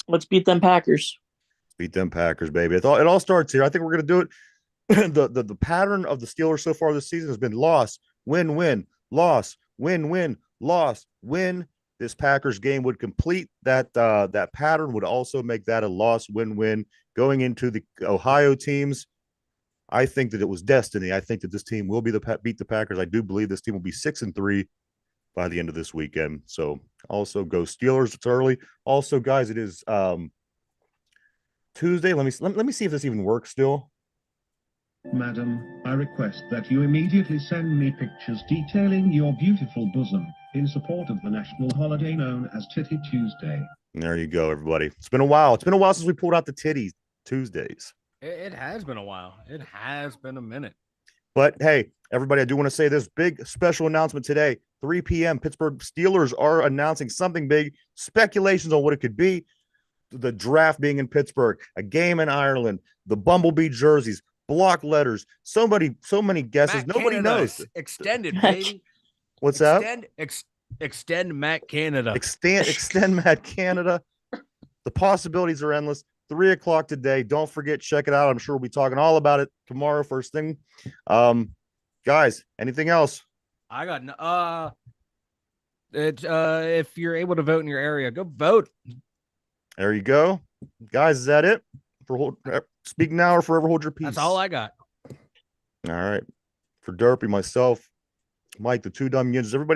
Speaker 3: Let's beat them Packers.
Speaker 1: Beat them Packers, baby. It all starts here. I think we're going to do it. The pattern of the Steelers so far this season has been loss, win, win, loss, win, win, loss, win. This Packers game would complete that that pattern, would also make that a loss, win, win. Going into the Ohio teams, I think that it was destiny. I think that this team will beat the Packers. I do believe this team will be 6-3 by the end of this weekend. So also go Steelers. It's early. Also, guys, it is Tuesday. Let me see if this even works still.
Speaker 4: Madam, I request that you immediately send me pictures detailing your beautiful bosom in support of the national holiday known as Titty Tuesday.
Speaker 1: There you go, everybody. It's been a while. It's been a while since we pulled out the titties Tuesdays.
Speaker 2: It has been a while. It has been a minute.
Speaker 1: But hey, everybody, I do want to say this big special announcement today, 3 p.m. Pittsburgh Steelers are announcing something big, speculations on what it could be. The draft being in Pittsburgh, a game in Ireland, the Bumblebee jerseys, block letters, so many guesses.
Speaker 2: Matt
Speaker 1: Nobody
Speaker 2: Canada
Speaker 1: knows.
Speaker 2: extended, baby.
Speaker 1: What's
Speaker 2: that? Extend Matt Canada.
Speaker 1: Extend Matt Canada. The possibilities are endless. 3 o'clock today. Don't forget, check it out. I'm sure we'll be talking all about it tomorrow, first thing. Guys, anything else?
Speaker 2: I got if you're able to vote in your area, go vote.
Speaker 1: There you go. Guys, is that it? Speak now or forever hold your peace.
Speaker 2: That's all I got.
Speaker 1: All right. For Derpy, myself, Mike, the two Dum Yinzers, everybody